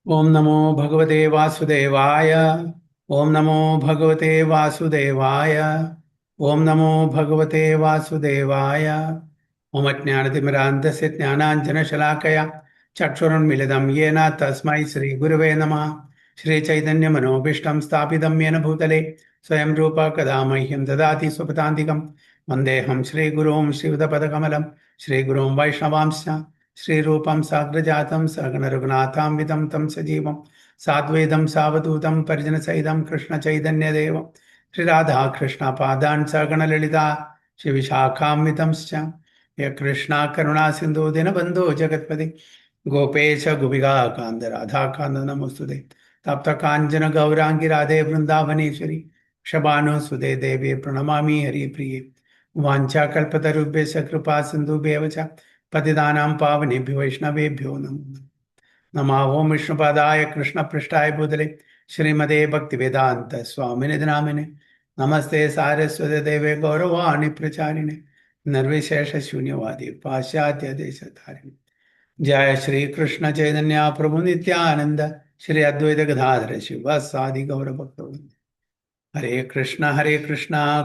ओम नमो भगवते वासुदेवाय। ओम नमो भगवते वासुदेवाय। ओम नमो भगवते वासुदेवाय। ओम अज्ञानतिमिरान्धस्य ज्ञानाञ्जनशलाकया चक्षुरुन्मिलितं येन तस्मै श्रीगुरवे नमः। श्रीचैतन्यमनोभीष्टं स्थापितं येन भूतले स्वयं रूप कदा मह्यं ददाति स्वपदान्तिकं। वन्देऽहं श्रीगुरुं श्रीयुतपदकमलं श्रीगुरुं वैष्णवांश्च श्रीरूपं साग्रजातं सहगणरघुनाथान्वितं तं सजीवं साद्वैतं सावधूतं परिजनसहितं कृष्णचैतन्यदेवं श्रीराधाकृष्णपादान् सहगणललिता श्रीविशाखान्वितंश्च हे कृष्णा करुणा सिन्धु दीनबन्धो जगत्पते गोपेश गोपिकान्त राधाकान्त नमोस्तुते तप्त काञ्चन गौराङ्गी राधे वृन्दावनेश्वरी क्षभानुसुते देवी प्रणमामि हरिप्रिये वाञ्छाकल्पतरुभ्यश्च कृपा सिन्धुभ्येव च पतितानां पावनेभ्यो वैष्णवेभ्यो नमो नमः। ओं विष्णुपादाय कृष्णपृष्ठाय भूतले श्रीमते भक्तिवेदान्त स्वामिने नामिने नमस्ते सारस्वते देवे गौरवाणि प्रचारिणे निर्विशेष शून्यवादी पाश्चात्य देशधारिणे जय श्री कृष्ण चैतन्य प्रभु नित्यानंद श्री अद्वैत गदाधर शिवासादि गौर भक्तवृंद हरे कृष्ण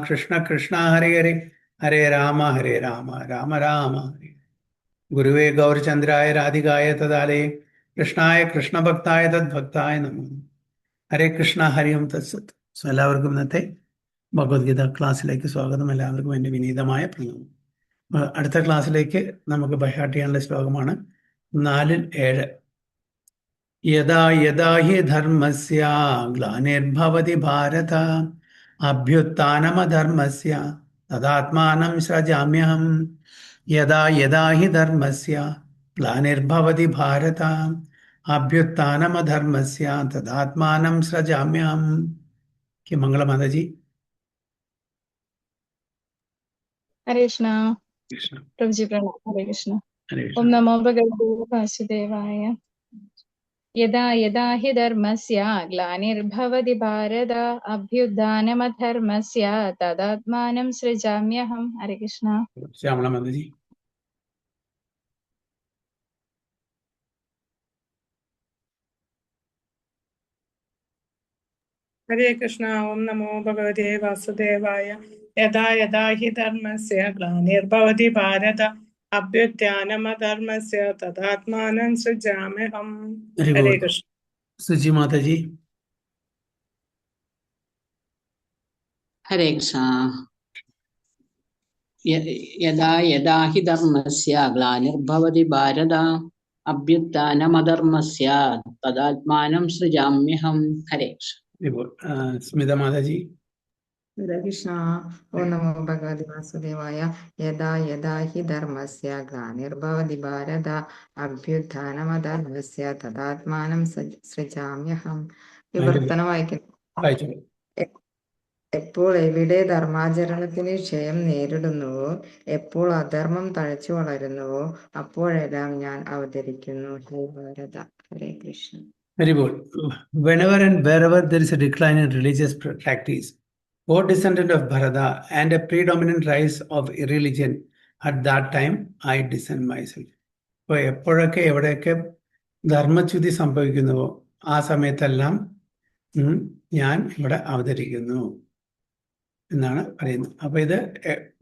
कृष्ण कृष्ण हरे हरे हरे राम राम राम हरे गुरुवे गौरचंद्राय राधिकाय तदालये कृष्णाय कृष्ण भक्ताय तद्भक्ताय नमो ഹരേ കൃഷ്ണ ഹരി ഓം തത്സത്. സോ എല്ലാവർക്കും ഇന്നത്തെ ഭഗവത്ഗീത ക്ലാസ്സിലേക്ക് സ്വാഗതം. എല്ലാവർക്കും എൻ്റെ വിനീതമായ പ്രണാമം. അടുത്ത ക്ലാസ്സിലേക്ക് നമുക്ക് ബൈഹാർട്ട് ചെയ്യാനുള്ള ശ്ലോകമാണ് 4-7. യഥാ യഥാ ഹി ധർമ്മസ്യ ഗ്ലാനിർഭവതി ഭാരത അഭ്യുത്ഥാനമധർമ്മസ്യ തദാത്മാനം സൃജാമ്യഹം. യഥാ യഥാ ഹി ധർമ്മസ്യ ഗ്ലാനിർഭവതി ഭാരത अभ्युत्थानमधर्मस्य तदात्मानं सृजाम्यहम्. कि मंगला माता जी. हरे कृष्ण। कृष्ण प्रभु जी प्रणाम। हरे कृष्ण। हरे ओम कृष्ण. नमो भगवते वासुदेवाय। यदा यदा हि धर्मस्य ग्लानिर्भवति भारत अभ्युत्थानमधर्मस्य तदात्मानं सृजाम्यहम्। हरे कृष्ण। श्यामला माता जी. हरे कृष्ण। ओम नमो भगवते वासुदेवाय। यदा यदा हि धर्मस्य ग्लानिर्भवति भारत अभ्युत्थानमधर्मस्य तदात्मानं सृजाम्यहम्. हरे कृष्ण. सुजी माता जी. हरे कृष्ण। यदा यदा हि धर्मस्य ग्लानिर्भवति भारत अभ्युत्थानमधर्मस्य तदात्मानं सृजाम्यहम्. हरे कृष्ण. स्मिता माता जी. हरे कृष्ण। ओम नमो भगवते वासुदेवाय। यदा यदा हि धर्मस्य ग्लानिर्भवति भारत अभ्युत्थानमधर्मस्य तदात्मानं सृजाम्यहम्. വിവർത്തനം വായിക്കുന്നു. എപ്പോൾ എവിടെ ധർമാചരണത്തിന് ക്ഷയം നേരിടുന്നുവോ, എപ്പോൾ അധർമ്മം തഴച്ചു വളരുന്നുവോ, അപ്പോഴെല്ലാം ഞാൻ അവതരിക്കുന്നു. ഹേ ഭാരത. ഹരേ Krishna. Very good. Whenever and wherever there is a decline in religious practice, or descendant of Bharata, and a predominant rise of irreligion, at that time I descend myself. അപ്പോൾ എപ്പോഴൊക്കെ എവിടെയൊക്കെ ധർമ്മച്യുതി സംഭവിക്കുന്നുവോ ആ സമയത്തെല്ലാം ഞാൻ ഇവിടെ അവതരിക്കുന്നു എന്നാണ് പറയുന്നത്. അപ്പൊ ഇത്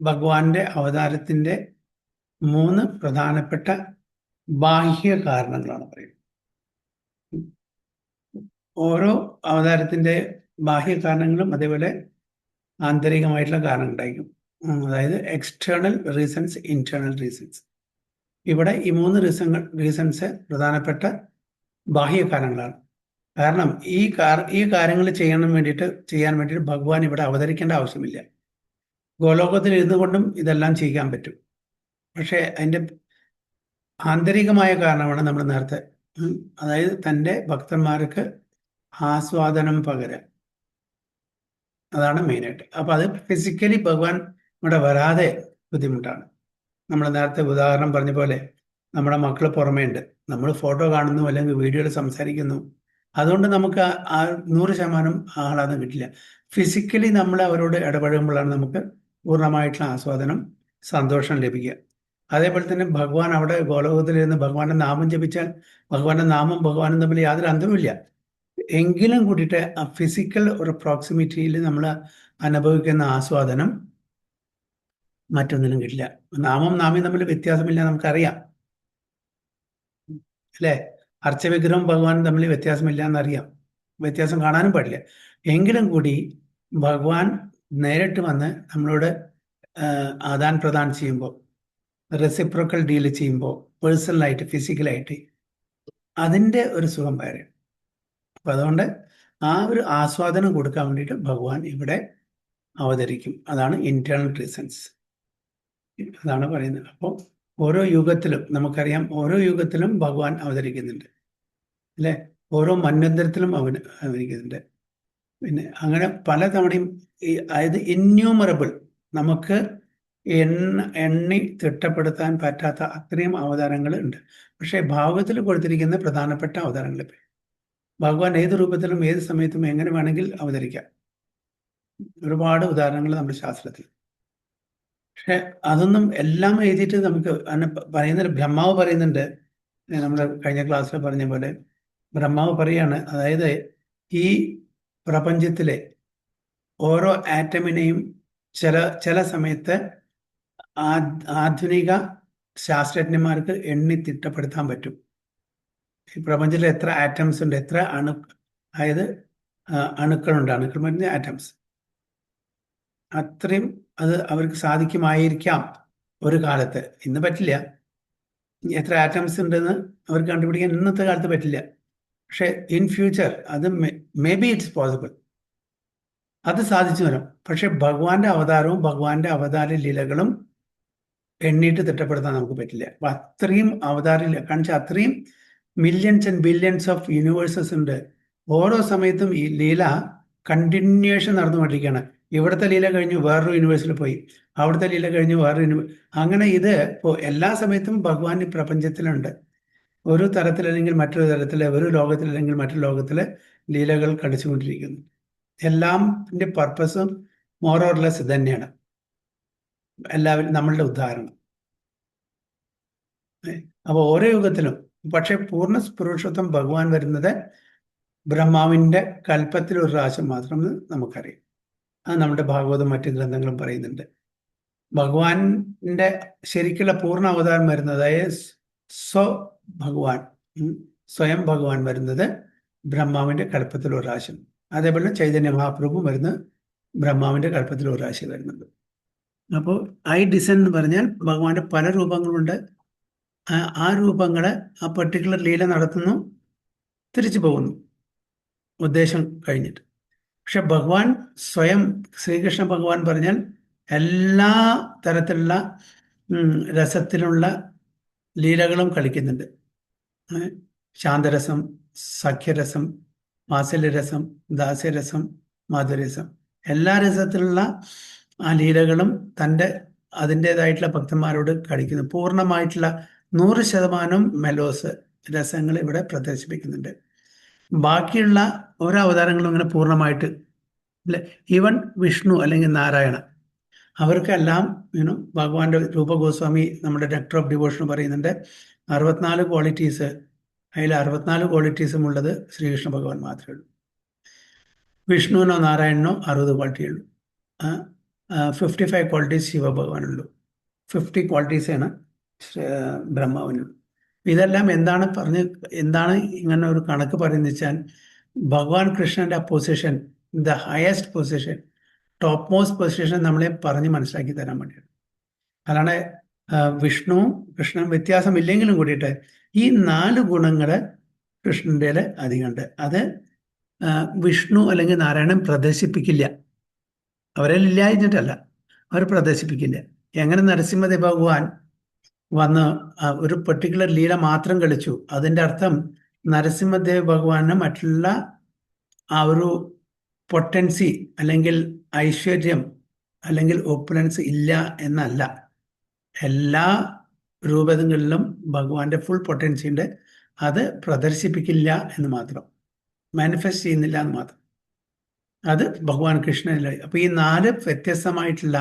ഭഗവാന്റെ അവതാരത്തിന്റെ 3 പ്രധാനപ്പെട്ട ബാഹ്യ കാരണങ്ങളാണ് പറയുന്നത്. ഓരോ അവതാരത്തിന്റെ ബാഹ്യ കാരണങ്ങളും അതേപോലെ ആന്തരികമായിട്ടുള്ള കാരണങ്ങളുണ്ടായിരിക്കും. അതായത് എക്സ്റ്റേണൽ റീസൺസ്, ഇന്റേണൽ റീസൺസ്. ഇവിടെ ഈ 3 റീസൺസ് പ്രധാനപ്പെട്ട ബാഹ്യ കാരണങ്ങളാണ്. കാരണം ഈ കാര്യങ്ങൾ ചെയ്യാൻ വേണ്ടിയിട്ട് ഭഗവാൻ ഇവിടെ അവതരിക്കേണ്ട ആവശ്യമില്ല. ഗോലോകത്തിൽ ഇരുന്നു കൊണ്ടും ഇതെല്ലാം ചെയ്യാൻ പറ്റും. പക്ഷെ അതിൻ്റെ ആന്തരികമായ കാരണമാണ് നമ്മൾ നേരത്തെ, അതായത് തൻ്റെ ഭക്തന്മാർക്ക് ആസ്വാദനം പകരാൻ. അതാണ് മെയിനായിട്ട്. അപ്പം അത് ഫിസിക്കലി ഭഗവാൻ ഇവിടെ വരാതെ ബുദ്ധിമുട്ടാണ്. നമ്മൾ നേരത്തെ ഉദാഹരണം പറഞ്ഞ പോലെ നമ്മുടെ മക്കൾ പുറമേ ഉണ്ട്, നമ്മൾ ഫോട്ടോ കാണുന്നു അല്ലെങ്കിൽ വീഡിയോയിൽ സംസാരിക്കുന്നു, അതുകൊണ്ട് നമുക്ക് ആ 100% ആഹ്ലാദം കിട്ടില്ല. ഫിസിക്കലി നമ്മൾ അവരോട് ഇടപഴകുമ്പോഴാണ് നമുക്ക് പൂർണ്ണമായിട്ടുള്ള ആസ്വാദനം, സന്തോഷം ലഭിക്കുക. അതേപോലെ തന്നെ ഭഗവാൻ അവിടെ ഗോലോകത്തിലിരുന്ന് ഭഗവാന്റെ നാമം ജപിച്ചാൽ ഭഗവാന്റെ നാമം ഭഗവാനും തമ്മിൽ യാതൊരു അന്തരവുമില്ല. എങ്കിലും കൂടിയിട്ട് ആ ഫിസിക്കൽ ഒരു പ്രോക്സിമിറ്റിയിൽ നമ്മൾ അനുഭവിക്കുന്ന ആസ്വാദനം മറ്റൊന്നിനും കിട്ടില്ല. നാമം നാമം തമ്മിൽ വ്യത്യാസമില്ല, നമുക്കറിയാം അല്ലേ? അർച്ചവിഗ്രഹവും ഭഗവാനും തമ്മിൽ വ്യത്യാസമില്ല എന്നറിയാം, വ്യത്യാസം കാണാനും പാടില്ല. എങ്കിലും കൂടി ഭഗവാൻ നേരിട്ട് വന്ന് നമ്മളോട് ആദാൻ പ്രദാനം ചെയ്യുമ്പോൾ, റെസിപ്രോക്കൽ ഡീല് ചെയ്യുമ്പോൾ, പേഴ്സണലായിട്ട് ഫിസിക്കലായിട്ട് അതിൻ്റെ ഒരു സുഖം വേറെ. അപ്പം അതുകൊണ്ട് ആ ഒരു ആസ്വാദനം കൊടുക്കാൻ വേണ്ടിയിട്ട് ഭഗവാൻ ഇവിടെ അവതരിക്കും. അതാണ് ഇന്റേണൽ റീസൺസ്, അതാണ് പറയുന്നത്. അപ്പോൾ ഓരോ യുഗത്തിലും നമുക്കറിയാം, ഓരോ യുഗത്തിലും ഭഗവാൻ അവതരിക്കുന്നുണ്ട് അല്ലേ? ഓരോ മന്വന്തരത്തിലും അവതരിക്കുന്നുണ്ട്. പിന്നെ അങ്ങനെ പല തവണയും അതായത് ഇന്യൂമറബിൾ, നമുക്ക് എണ്ണി തിട്ടപ്പെടുത്താൻ പറ്റാത്ത അത്രയും അവതാരങ്ങൾ ഉണ്ട്. പക്ഷേ ഭാഗവതത്തിൽ കൊടുത്തിരിക്കുന്ന പ്രധാനപ്പെട്ട അവതാരങ്ങൾ ഭഗവാൻ ഏത് രൂപത്തിലും ഏത് സമയത്തും എങ്ങനെ വേണമെങ്കിൽ അവതരിക്കാം. ഒരുപാട് ഉദാഹരണങ്ങൾ നമ്മുടെ ശാസ്ത്രത്തിൽ. പക്ഷെ അതൊന്നും എല്ലാം എഴുതിയിട്ട് നമുക്ക് പറയുന്നത് ബ്രഹ്മാവ് പറയുന്നുണ്ട്. നമ്മൾ കഴിഞ്ഞ ക്ലാസ്സിൽ പറഞ്ഞ പോലെ ബ്രഹ്മാവ് പറയാണ്, അതായത് ഈ പ്രപഞ്ചത്തിലെ ഓരോ ആറ്റമിനെയും ചില സമയത്ത് ആധുനിക ശാസ്ത്രജ്ഞന്മാർക്ക് എണ്ണി തിട്ടപ്പെടുത്താൻ പറ്റും. ഈ പ്രപഞ്ചത്തിൽ എത്ര ആറ്റംസ് ഉണ്ട്, എത്ര അതായത് അണുക്കളുണ്ട്, അണുക്കൾ പറഞ്ഞ ആറ്റംസ്, അത്രയും അത് അവർക്ക് സാധിക്കുമായിരിക്കാം ഒരു കാലത്ത്. ഇന്ന് പറ്റില്ല. എത്ര ആറ്റംസ് ഉണ്ടെന്ന് അവർക്ക് കണ്ടുപിടിക്കാൻ ഇന്നത്തെ കാലത്ത് പറ്റില്ല. പക്ഷെ ഇൻ ഫ്യൂച്ചർ അത് മേ ബി ഇറ്റ്സ് പോസിബിൾ, അത് സാധിച്ചു വരും. പക്ഷെ ഭഗവാന്റെ അവതാരവും ഭഗവാന്റെ അവതാര ലീലകളും എണ്ണീട്ട് തിട്ടപ്പെടുത്താൻ നമുക്ക് പറ്റില്ല. അപ്പൊ അത്രയും അവതാര കാണിച്ചാൽ അത്രയും millions and billions of universes ഉണ്ട്. ഓരോ സമയത്തും ഈ ലീല കണ്ടിന്യൂഷൻ നടന്നുകൊണ്ടിരിക്കുകയാണ്. ഇവിടുത്തെ ലീല കഴിഞ്ഞ് വേറൊരു യൂണിവേഴ്സിൽ പോയി, അവിടുത്തെ ലീല കഴിഞ്ഞ് വേറൊരു അങ്ങനെ ഇത് ഇപ്പോൾ എല്ലാ സമയത്തും ഭഗവാൻ ഈ പ്രപഞ്ചത്തിലുണ്ട്. ഒരു തരത്തിലല്ലെങ്കിൽ മറ്റൊരു തരത്തിൽ, ഒരു ലോകത്തിലല്ലെങ്കിൽ മറ്റൊരു ലോകത്തിൽ ലീലകൾ കളിച്ചുകൊണ്ടിരിക്കുന്നു. എല്ലാത്തിൻ്റെ പർപ്പസും മോർ ഓർ ലെസ് ഇത് തന്നെയാണ്. എല്ലാവരും നമ്മളുടെ ഉദാഹരണം. അപ്പോൾ ഓരോ യുഗത്തിലും പക്ഷെ പൂർണ്ണ പുരുഷത്വം ഭഗവാൻ വരുന്നത് ബ്രഹ്മാവിൻ്റെ കൽപ്പത്തിൽ ഒരു പ്രാവശ്യം മാത്രമെന്ന് നമുക്കറിയാം. അത് നമ്മുടെ ഭാഗവതം മറ്റു ഗ്രന്ഥങ്ങളും പറയുന്നുണ്ട്. ഭഗവാന്റെ ശരിക്കുള്ള പൂർണ്ണ അവതാരം വരുന്നത്, അതായത് സ്വയം ഭഗവാൻ വരുന്നത് ബ്രഹ്മാവിൻ്റെ കൽപ്പത്തിൽ ഒരു പ്രാവശ്യം. അതേപോലെ ചൈതന്യ മഹാപ്രഭു വരുന്നത് ബ്രഹ്മാവിൻ്റെ കൽപ്പത്തിൽ ഒരു പ്രാവശ്യം വരുന്നുണ്ട്. അപ്പോൾ ഐ ഡിസൻ എന്ന് പറഞ്ഞാൽ ഭഗവാന്റെ പല രൂപങ്ങളുണ്ട്. ആ രൂപങ്ങളെ ആ പെർട്ടിക്കുലർ ലീല നടത്തുന്നു, തിരിച്ചു പോകുന്നു ഉദ്ദേശം കഴിഞ്ഞിട്ട്. പക്ഷെ ഭഗവാൻ സ്വയം, ശ്രീകൃഷ്ണ ഭഗവാൻ പറഞ്ഞാൽ എല്ലാ തരത്തിലുള്ള രസത്തിലുള്ള ലീലകളും കളിക്കുന്നുണ്ട്. ശാന്തരസം, സഖ്യരസം, വാത്സല്യരസം, ദാസ്യരസം, മാധുരസം, എല്ലാ രസത്തിലുള്ള ആ ലീലകളും അതിൻ്റെതായിട്ടുള്ള ഭക്തന്മാരോട് കളിക്കുന്നു. പൂർണ്ണമായിട്ടുള്ള 100% മെലോസ് രസങ്ങൾ ഇവിടെ പ്രദർശിപ്പിക്കുന്നുണ്ട്. ബാക്കിയുള്ള ഓരോ അവതാരങ്ങളും ഇങ്ങനെ പൂർണ്ണമായിട്ട് അല്ലെ, ഈവൻ വിഷ്ണു അല്ലെങ്കിൽ നാരായണ, അവർക്കെല്ലാം ഭഗവാന്റെ രൂപഗോസ്വാമി നമ്മുടെ ഡയറക്ടർ ഓഫ് ഡിവോഷൻ പറയുന്നുണ്ട് 64 ക്വാളിറ്റീസ്, അതിൽ 64 ക്വാളിറ്റീസും ഉള്ളത് ശ്രീകൃഷ്ണ ഭഗവാൻ മാത്രമേ ഉള്ളൂ. വിഷ്ണുവിനോ നാരായണനോ 60 ക്വാളിറ്റിയേ ഉള്ളൂ. 55 ക്വാളിറ്റീസ് ശിവഭഗവാനുള്ളൂ. 50 ക്വാളിറ്റീസാണ് ബ്രഹ്മാവിനുള്ളൂ. ഇതെല്ലാം എന്താണ് ഇങ്ങനെ ഒരു കണക്ക് പറയുന്നത് വെച്ചാൽ, ഭഗവാൻ കൃഷ്ണന്റെ position, the highest position, top most position നമ്മളെ പറഞ്ഞ് മനസ്സിലാക്കി തരാൻ വേണ്ടിയാണ്. അതാണ് കൃഷ്ണൻ വ്യത്യാസമില്ലെങ്കിലും കൂടിയിട്ട് ഈ 4 ഗുണങ്ങൾ കൃഷ്ണൻ്റെ അധികമുണ്ട്. അത് വിഷ്ണു അല്ലെങ്കിൽ നാരായണൻ പ്രദർശിപ്പിക്കില്ല. അവരില്ലായിരുന്നിട്ടല്ല, അവർ പ്രദർശിപ്പിക്കില്ല. എങ്ങനെ നരസിംഹദേവ ഭഗവാൻ വന്ന് ഒരു പെർട്ടിക്കുലർ ലീല മാത്രം കളിച്ചു, അതിൻ്റെ അർത്ഥം നരസിംഹദേവ ഭഗവാന് മറ്റുള്ള ആ ഒരു പൊട്ടൻസി അല്ലെങ്കിൽ ഐശ്വര്യം അല്ലെങ്കിൽ ഓപ്പുലൻസ് ഇല്ല എന്നല്ല. എല്ലാ രൂപങ്ങളിലും ഭഗവാന്റെ ഫുൾ പൊട്ടൻസി ഉണ്ട്. അത് പ്രദർശിപ്പിക്കില്ല എന്ന് മാത്രം, മാനിഫെസ്റ്റ് ചെയ്യുന്നില്ല എന്ന് മാത്രം. അത് ഭഗവാൻ കൃഷ്ണനിലായി. അപ്പോൾ ഈ 4 വ്യത്യസ്തമായിട്ടുള്ള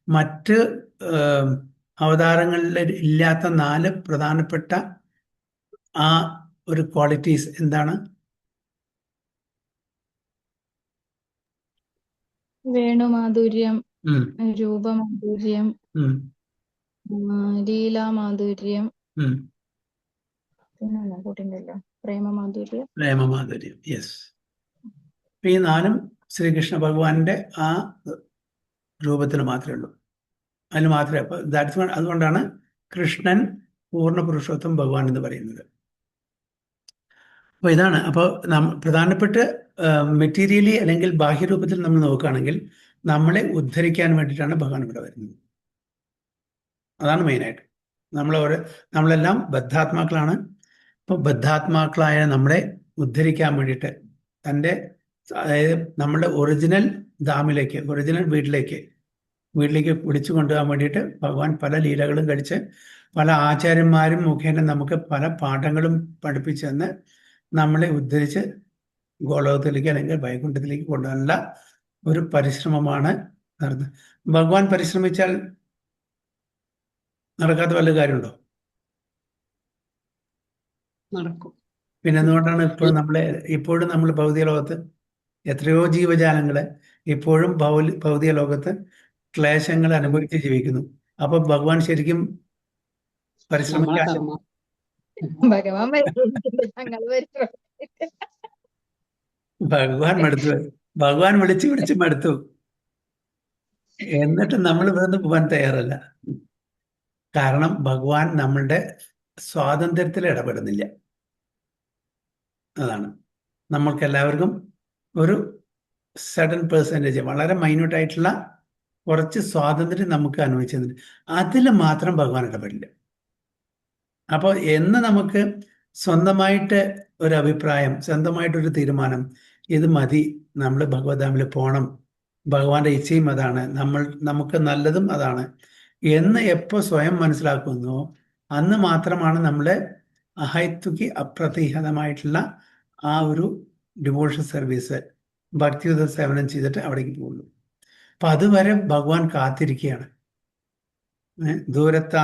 മറ്റ് അവതാരങ്ങളിൽ ഇല്ലാത്ത 4 പ്രധാനപ്പെട്ട ആ ഒരു ക്വാളിറ്റീസ് എന്താണ്? വേണുമാധുര്യം, ഉം, രൂപമാധുര്യം, ഉം, ലീലാമാധുര്യം, ഉം. പിന്നെ കൂട്ടിണ്ടല്ലോ പ്രേമമാധുര്യം. പ്രേമമാധുര്യം, യെസ്. ഈ 4 ശ്രീകൃഷ്ണ ഭഗവാന്റെ ആ രൂപത്തിൽ മാത്രമേ ഉള്ളൂ. അതിന് മാത്രമേ അതുകൊണ്ടാണ് കൃഷ്ണൻ പൂർണ്ണ പുരുഷോത്തം ഭഗവാൻ എന്ന് പറയുന്നത്. അപ്പോൾ ഇതാണ്. അപ്പോൾ പ്രധാനപ്പെട്ട മെറ്റീരിയലി അല്ലെങ്കിൽ ബാഹ്യരൂപത്തിൽ നമ്മൾ നോക്കുകയാണെങ്കിൽ നമ്മളെ ഉദ്ധരിക്കാൻ വേണ്ടിയിട്ടാണ് ഭഗവാൻ ഇവിടെ വരുന്നത്. അതാണ് മെയിനായിട്ട്. നമ്മളെല്ലാം ബദ്ധാത്മാക്കളാണ്. അപ്പോൾ ബദ്ധാത്മാക്കളായ നമ്മളെ ഉദ്ധരിക്കാൻ വേണ്ടിയിട്ട് അതായത് നമ്മുടെ ഒറിജിനൽ ധാമിലേക്ക്, ഒറിജിനൽ വീട്ടിലേക്ക് വിളിച്ചു കൊണ്ടുപോകാൻ വേണ്ടിയിട്ട് ഭഗവാൻ പല ലീലകളും കഴിച്ച് പല ആചാര്യന്മാരും മുഖേന നമുക്ക് പല പാഠങ്ങളും പഠിപ്പിച്ചു തന്ന് നമ്മളെ ഉദ്ധരിച്ച് ഗോലോകത്തിലേക്ക് അല്ലെങ്കിൽ വൈകുണ്ഠത്തിലേക്ക് കൊണ്ടുപോകാനുള്ള ഒരു പരിശ്രമമാണ് നടന്നത്. ഭഗവാൻ പരിശ്രമിച്ചാൽ നടക്കാത്ത വല്ല കാര്യമുണ്ടോ? നടക്കും. പിന്നെ എന്തുകൊണ്ടാണ് ഇപ്പോഴും നമ്മൾ ഭൗതിക ലോകത്ത് എത്രയോ ജീവജാലങ്ങള് ഇപ്പോഴും ഭൗതിക ലോകത്ത് ക്ലേശങ്ങൾ അനുഭവിച്ച് ജീവിക്കുന്നു. അപ്പൊ ഭഗവാൻ ശരിക്കും നമ്മളെ പരിശ്രമിക്കാൻ കർമ്മം. ഭഗവാൻ ഞങ്ങൾ ഭഗവാൻ മടുത്തു. ഭഗവാൻ വിളിച്ച് മടുത്തു. എന്നിട്ട് നമ്മൾ ഇവിടുന്ന് പോകാൻ തയ്യാറല്ല. കാരണം ഭഗവാൻ നമ്മളുടെ സ്വാതന്ത്ര്യത്തിൽ ഇടപെടുന്നില്ല. അതാണ്. നമ്മൾക്ക് എല്ലാവർക്കും ഒരു സഡൻ പെർസെൻറ്റേജ്, വളരെ മൈന്യൂട്ടായിട്ടുള്ള കുറച്ച് സ്വാതന്ത്ര്യം നമുക്ക് അനുവദിച്ചതിന് അതിൽ മാത്രം ഭഗവാൻ ഇടപെടില്ല. അപ്പോൾ എന്ന് നമുക്ക് സ്വന്തമായിട്ട് ഒരു അഭിപ്രായം, സ്വന്തമായിട്ടൊരു തീരുമാനം, ഇത് മതി, നമ്മൾ ഭഗവദ്ധാമിൽ പോകണം, ഭഗവാന്റെ ഇച്ഛയും അതാണ്, നമുക്ക് നല്ലതും അതാണ് എന്ന് എപ്പോൾ സ്വയം മനസ്സിലാക്കുന്നു അന്ന് മാത്രമാണ് നമ്മളെ അഹൈത്വക്ക് അപ്രതിഹതമായിട്ടുള്ള ആ ഒരു ഡിവോഷൻ സർവീസ്, ഭക്തിയുത സേവനം ചെയ്തിട്ട് അവിടേക്ക് പോകുള്ളൂ. അപ്പൊ അതുവരെ ഭഗവാൻ കാത്തിരിക്കുകയാണ്. ദൂരത്താ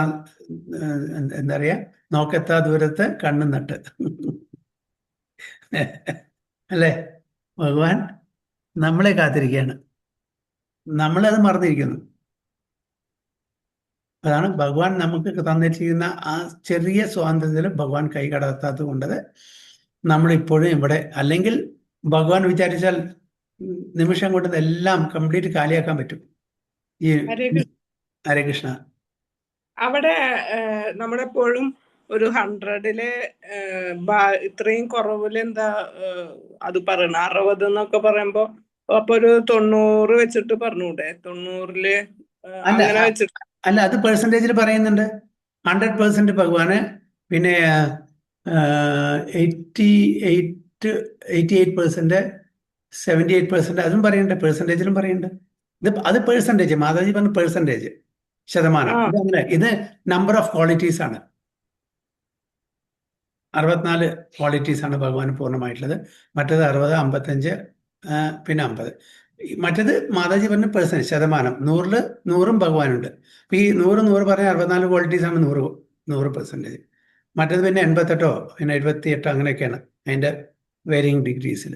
എന്താ പറയാ, നോക്കെത്താ ദൂരത്ത് കണ്ണു നട്ട് അല്ലേ? ഭഗവാൻ നമ്മളെ കാത്തിരിക്കുകയാണ്. നമ്മളത് മറന്നിരിക്കുന്നു. അതാണ് ഭഗവാൻ നമുക്ക് തന്നിരിക്കുന്ന ആ ചെറിയ സ്വാതന്ത്ര്യത്തിൽ ഭഗവാൻ കൈ കടത്താത്തത് കൊണ്ടത് നമ്മളിപ്പോഴും ഇവിടെ. അല്ലെങ്കിൽ ഭഗവാൻ വിചാരിച്ചാൽ നിമിഷം കൊണ്ട് എല്ലാം കംപ്ലീറ്റ് കാലിയാക്കാൻ പറ്റും. ഈ ഹരേ കൃഷ്ണ. അവിടെ നമ്മളെപ്പോഴും ഒരു 100-ല് ഇത്രയും കുറവില് എന്താ അത് പറയണ 60 എന്നൊക്കെ പറയുമ്പോ അപ്പൊ ഒരു 90 വെച്ചിട്ട് പറഞ്ഞൂടെ? 90-ല് അങ്ങനെ വെച്ചിട്ട് അല്ല, അത് പെർസെൻറ്റേജിൽ പറയുന്നുണ്ട്. 100% ഭഗവാന്, പിന്നെ 88%, 78% അതും പറയുന്നുണ്ട്, പെർസെൻറ്റേജിലും പറയുന്നുണ്ട്. അത് പെർസെൻറ്റേജ്, മാതാജി പറഞ്ഞ പെർസെൻറ്റേജ്, ശതമാനം. ഇത് നമ്പർ ഓഫ് ക്വാളിറ്റീസ് ആണ്. 64 ക്വാളിറ്റീസ് ആണ് ഭഗവാൻ പൂർണ്ണമായിട്ടുള്ളത്. മറ്റേത് 60, 55, പിന്നെ 50. മറ്റേത് മാതാജി പറഞ്ഞ പെർസെൻറ്റേജ്, ശതമാനം. 100-ല് 100ഉം ഭഗവാനുണ്ട്. അപ്പൊ ഈ 100 പറഞ്ഞ 64 ക്വാളിറ്റീസ് ആണ് 100%. മറ്റേത് പിന്നെ 88 പിന്നെ 78 അങ്ങനെയൊക്കെയാണ് അതിന്റെ വേരിയിങ് ഡിഗ്രീസിൽ.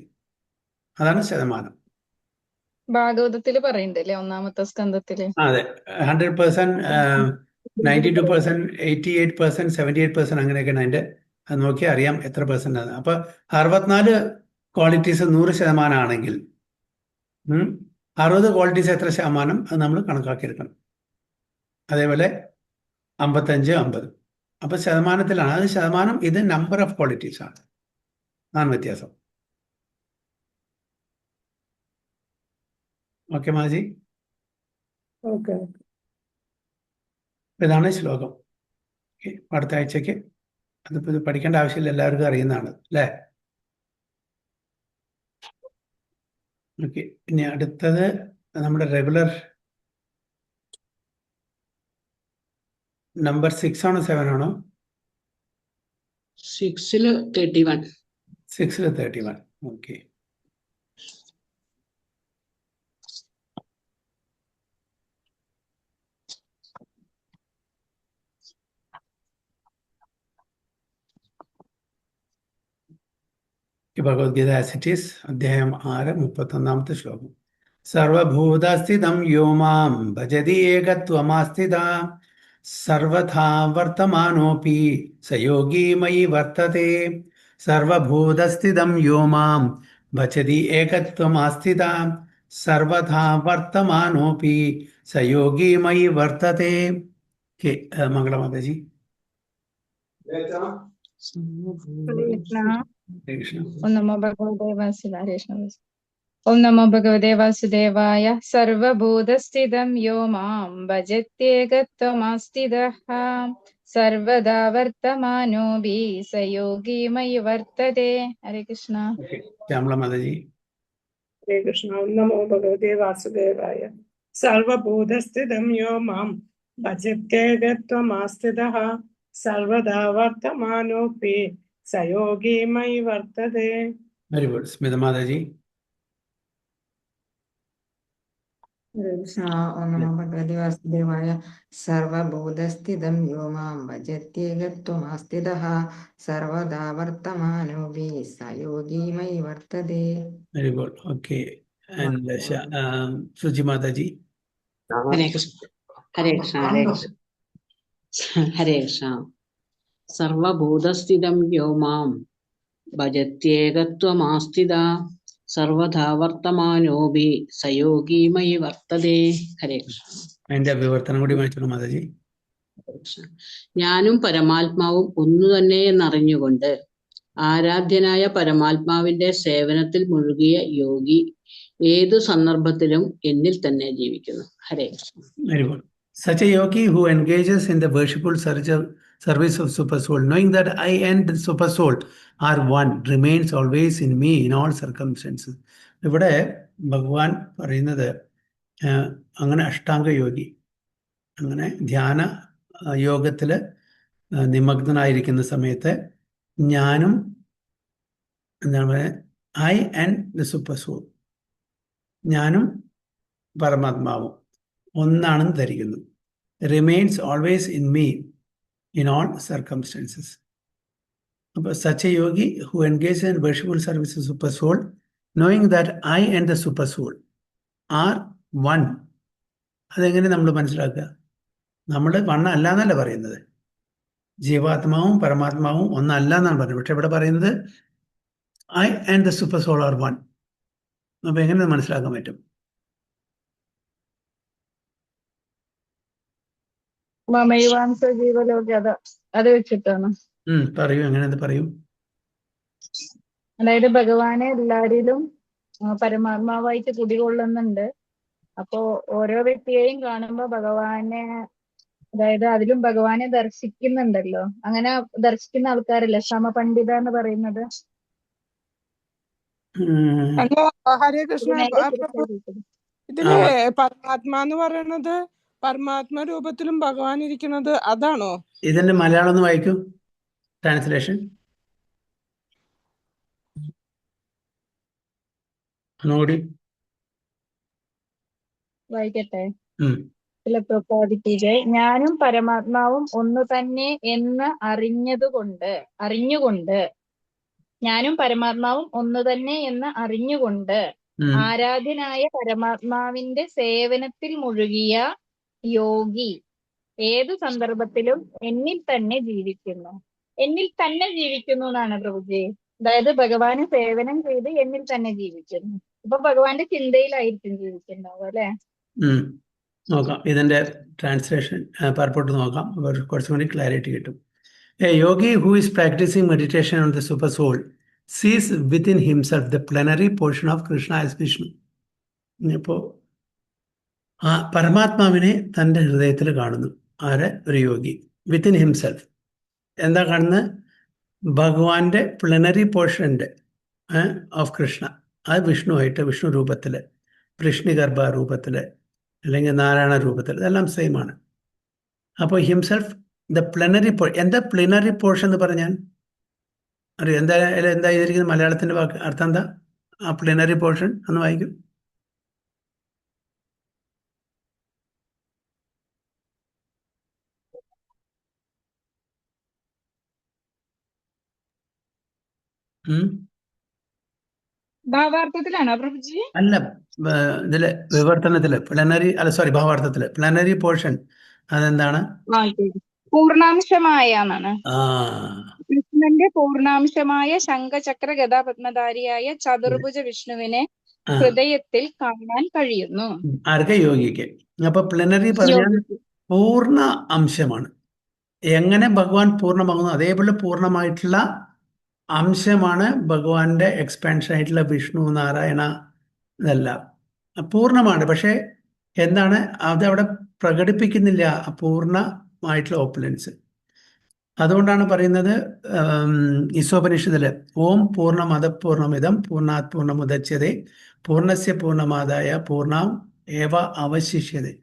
അതാണ് ശതമാനം. ഭാഗവതത്തില് പറയുന്നുണ്ടല്ലേ 1-ാമത്തെ സ്കന്ധത്തില്. അതെ, 100%, 92%, 88%, 78% അങ്ങനെയൊക്കെയാണ് അതിന്റെ. അത് നോക്കിയാൽ അറിയാം എത്ര പെർസെന്റ് ആണ്. അപ്പൊ 64 ക്വാളിറ്റീസ് 100% ആണെങ്കിൽ 60 ക്വാളിറ്റീസ് എത്ര ശതമാനം, അത് നമ്മൾ കണക്കാക്കിയെടുക്കണം. അതേപോലെ 55, 50. അപ്പൊ ശതമാനത്തിലാണ്. അത് ശതമാനം, ഇത് നമ്പർ ഓഫ് ക്വാളിറ്റീസ് ആണ്. അതാണ് വ്യത്യാസം. ഓക്കെ മാജി? ഓക്കെ. ഇതാണ് ശ്ലോകം. അടുത്ത ആഴ്ചക്ക് അതിപ്പോൾ ഇത് പഠിക്കേണ്ട ആവശ്യമില്ല, എല്ലാവർക്കും അറിയുന്നതാണ് അല്ലേ? ഓക്കെ. ഇനി അടുത്തത് നമ്മുടെ റെഗുലർ നമ്പർ 6 ആണോ 7 ആണോ? 6-ല് 31. 6-ല് 31. ഓക്കെ. ഈ ഭഗവത്ഗീത ആസ് ഇറ്റ് ഈസ് അധ്യായം 6 31-ാമത്തെ ശ്ലോകം. സർവഭൂതസ്ഥിതം യോ മാം ഭജതി ഏകത്വമാസ്ഥിത സർവഥാ വർത്തമാനോപി സയോഗീ മയി വർത്തതേ. സർവഭൂതസ്ഥിതം യോ മാം ഭജതി ഏകത്വമാസ്ഥിത സർവഥാ വർത്തമാനോപി സയോഗീ മയി വർത്തതേ. മംഗളമാതാജി. ഹരേ കൃഷ്ണ. ഹരേ കൃഷ്ണ. ഓം നമോ ഭഗവതേ വാസുദേവായ. ഓം നമോ ഭഗവതേ വാസുദേവായ. സർവഭൂതസ്ഥിതം യോ മാം ഭജത്യേകത്വമാസ്ഥിതഃ സർവദാ വർത്തമാനോപി സയോഗീ മയി വർത്തതേ. ഹരേ കൃഷ്ണ. ശ്യാമളമാതാജി. ഹരേ കൃഷ്ണ. ഓം നമോ ഭഗവതേ വാസുദേവായ. സർവഭൂതസ്ഥിതം യോ മാം ഭജത്യേകത്വമാസ്ഥിതഃ സർവദാ വർത്തമാനോപി സയോഗീ മയി വർത്തതേ. Very good. സ്മിതമാതാജി. ഹരേ കൃഷ്ണ. ഓം നമോ ഭഗവതി വാസുദേവായ. സർവഭൂതസ്ഥിതം യോ മാം ഭജത്യേകത്വമാസ്ഥിതഃ സർവദാ വർത്തമാനോപി സയോഗീ മയി വർത്തതേ. Very good. Okay. And Suji Mataji. Hare Krishna. Hare Krishna. Hare Krishna. Hare Krishna. സർവഭൂതസ്ഥിതം യോ മാം ഭജത്യേകത്വമാസ്ഥിത സർവഥാ വർത്തമാനോപി സയോഗീ മയി വർത്തതേ. ഹരേ കൃഷ്ണ. അതിന്റെ വിവർത്തനം കൂടി വായിച്ചോളൂ മാതാജി. ഞാനും പരമാത്മാവും ഒന്നു തന്നെ എന്നറിഞ്ഞുകൊണ്ട് ആരാധ്യനായ പരമാത്മാവിന്റെ സേവനത്തിൽ മുഴുകിയ യോഗി ഏതു സന്ദർഭത്തിലും എന്നിൽ തന്നെ ജീവിക്കുന്നു. ഹരേ Krishna. Very good. Such a yogi who engages in the worshipful service of Super Soul, knowing that I and the Super Soul are one, remains always in me in all circumstances. ഇവിടെ ഭഗവാൻ പറയുന്നത് അങ്ങനെ അഷ്ടാംഗ യോഗി, അങ്ങനെ ധ്യാന യോഗത്തിൽ നിമഗ്നനായിരിക്കുന്ന സമയത്ത് ഞാനും എന്താണ് പറയുക, I and the super soul, ഞാനും പരമാത്മാവും ഒന്നാണെന്ന് ധരിക്കുന്നു. Remains always in me in all circumstances. അപ്പോൾ such a yogi who engage in worshipful service super soul, knowing that I and the super soul are one. അതെങ്ങനെ നമ്മൾ മനസ്സിലാക്കുക? നമ്മൾ വണ്ണ അല്ല എന്നല്ല പറയുന്നത്, ജീവാത്മാവും പരമാത്മാവും ഒന്നല്ല എന്നാണ് പറയുന്നത്. പക്ഷെ ഇവിടെ പറയുന്നത് I and the super soul are one. അപ്പോൾ എങ്ങനെ മനസ്സിലാക്കാൻ പറ്റും? മമൈവാംസ ജീവലോകി അത് വെച്ചിട്ടാണ്. പറയൂ, എങ്ങനെ പറയൂ. അതായത് ഭഗവാനെ എല്ലാരിലും പരമാത്മാവായിട്ട് കുടികൊള്ളുന്നുണ്ട്. അപ്പോ ഓരോ വ്യക്തിയെയും കാണുമ്പോ ഭഗവാനെ, അതായത് അതിലും ഭഗവാനെ ദർശിക്കുന്നുണ്ടല്ലോ. അങ്ങനെ ദർശിക്കുന്ന ആൾക്കാരല്ലേ സമപണ്ഡിത എന്ന് പറയുന്നത്. അല്ല, ഹരേ കൃഷ്ണ. ഇതില് പരമാത്മാ എന്ന് പറയണത് പരമാത്മ രൂപത്തിലും ഭഗവാൻ ഇരിക്കുന്നത് അതാണോ? ഇതിന്റെ മലയാളം ഒന്ന് വായിക്കൂ, ട്രാൻസ്ലേഷൻ ഒന്നുകൂടി വായിക്കട്ടെ. ഞാനും പരമാത്മാവും ഒന്നു തന്നെ എന്ന് അറിഞ്ഞുകൊണ്ട് ഞാനും പരമാത്മാവും ഒന്നു തന്നെ എന്ന് അറിഞ്ഞുകൊണ്ട് ആരാധ്യനായ പരമാത്മാവിന്റെ സേവനത്തിൽ മുഴുകിയ യോഗി ഏതു സന്ദർഭത്തിലും എന്നിൽ തന്നെ ജീവിക്കുന്നു. എന്നിൽ തന്നെ ജീവിക്കുന്നു എന്നാണ് പ്രഭുജി. അതായത് ഭഗവാന് സേവനം ചെയ്ത് എന്നിൽ തന്നെ ജീവിക്കുന്നു. അപ്പൊ ഭഗവാന്റെ ചിന്തയിലായിരിക്കും ജീവിക്കുന്നുണ്ടാവും അല്ലെ? നോക്കാം, ഇതിന്റെ ട്രാൻസ്ലേഷൻ പർപ്പോട്ട് നോക്കാം, കുറച്ചും കൂടി ക്ലാരിറ്റി കിട്ടും. A yogi who is practicing meditation on the super soul sees within himself the plenary portion of Krishna as Vishnu. ഇപ്പോൾ ആ പരമാത്മാവിനെ തൻ്റെ ഹൃദയത്തിൽ കാണുന്നു. ആരെ? ഒരു യോഗി. വിത്തിൻ ഹിംസെൽഫ് എന്താ കാണുന്നത്? ഭഗവാന്റെ പ്ലനറി പോർഷൻ്റെ ഓഫ് കൃഷ്ണ, അത് വിഷ്ണുവായിട്ട്, വിഷ്ണു രൂപത്തിൽ, വൃഷ്ണിഗർഭ രൂപത്തിൽ, അല്ലെങ്കിൽ നാരായണ രൂപത്തിൽ, ഇതെല്ലാം സെയിം ആണ്. അപ്പോൾ ഹിംസെൽഫ് ദ പ്ലനറി എന്താ പ്ലനറി പോർഷൻ എന്ന് പറഞ്ഞാൽ അറിയാം? എന്താ ചെയ്തിരിക്കുന്നത്? മലയാളത്തിൻ്റെ വാക്ക് അർത്ഥം എന്താ? ആ പ്ലനറി പോർഷൻ ഒന്ന് വായിക്കും. ഭാവാർത്ഥത്തിലാണോ പ്രഭുജി? അല്ല, ഇതില് വിവർത്തനത്തില് പ്ലനറി, അല്ല സോറി, ഭാവാർത്ഥത്തില് പ്ലനറി പോർഷൻ അതെന്താണ്? പൂർണാംശമായ എന്നാണ്. ആ കൃഷ്ണന്റെ പൂർണാംശമായ ശംഖചക്ര ഗദാപത്മധാരിയായ ചതുർഭുജ വിഷ്ണുവിനെ ആ ഹൃദയത്തിൽ കാണാൻ കഴിയുന്നു. ആർക്ക്? യോഗിക്ക്. അപ്പൊ പ്ലനറി പറഞ്ഞാൽ യോഗിക്ക്. പൂർണ്ണ അംശമാണ്. എങ്ങനെ ഭഗവാൻ പൂർണ്ണമാകുന്നു അതേപോലെ പൂർണ്ണമായിട്ടുള്ള അംശമാണ് ഭഗവാന്റെ എക്സ്പാൻഷൻ ആയിട്ടുള്ള വിഷ്ണു, നാരായണ, ഇതെല്ലാം പൂർണ്ണമാണ്. പക്ഷെ എന്താണ് അതവിടെ പ്രകടിപ്പിക്കുന്നില്ല പൂർണ്ണമായിട്ടുള്ള ഓപ്പുലൻസ്. അതുകൊണ്ടാണ് പറയുന്നത് ഈശോപനിഷത്തില് ഓം പൂർണ്ണമദ പൂർണ്ണമിദം പൂർണ്ണാത് പൂർണ്ണമുദച്യതേ പൂർണ്ണസ്യ പൂർണ്ണമാദായ പൂർണ്ണാം ഏവ അവശിഷ്യതേ.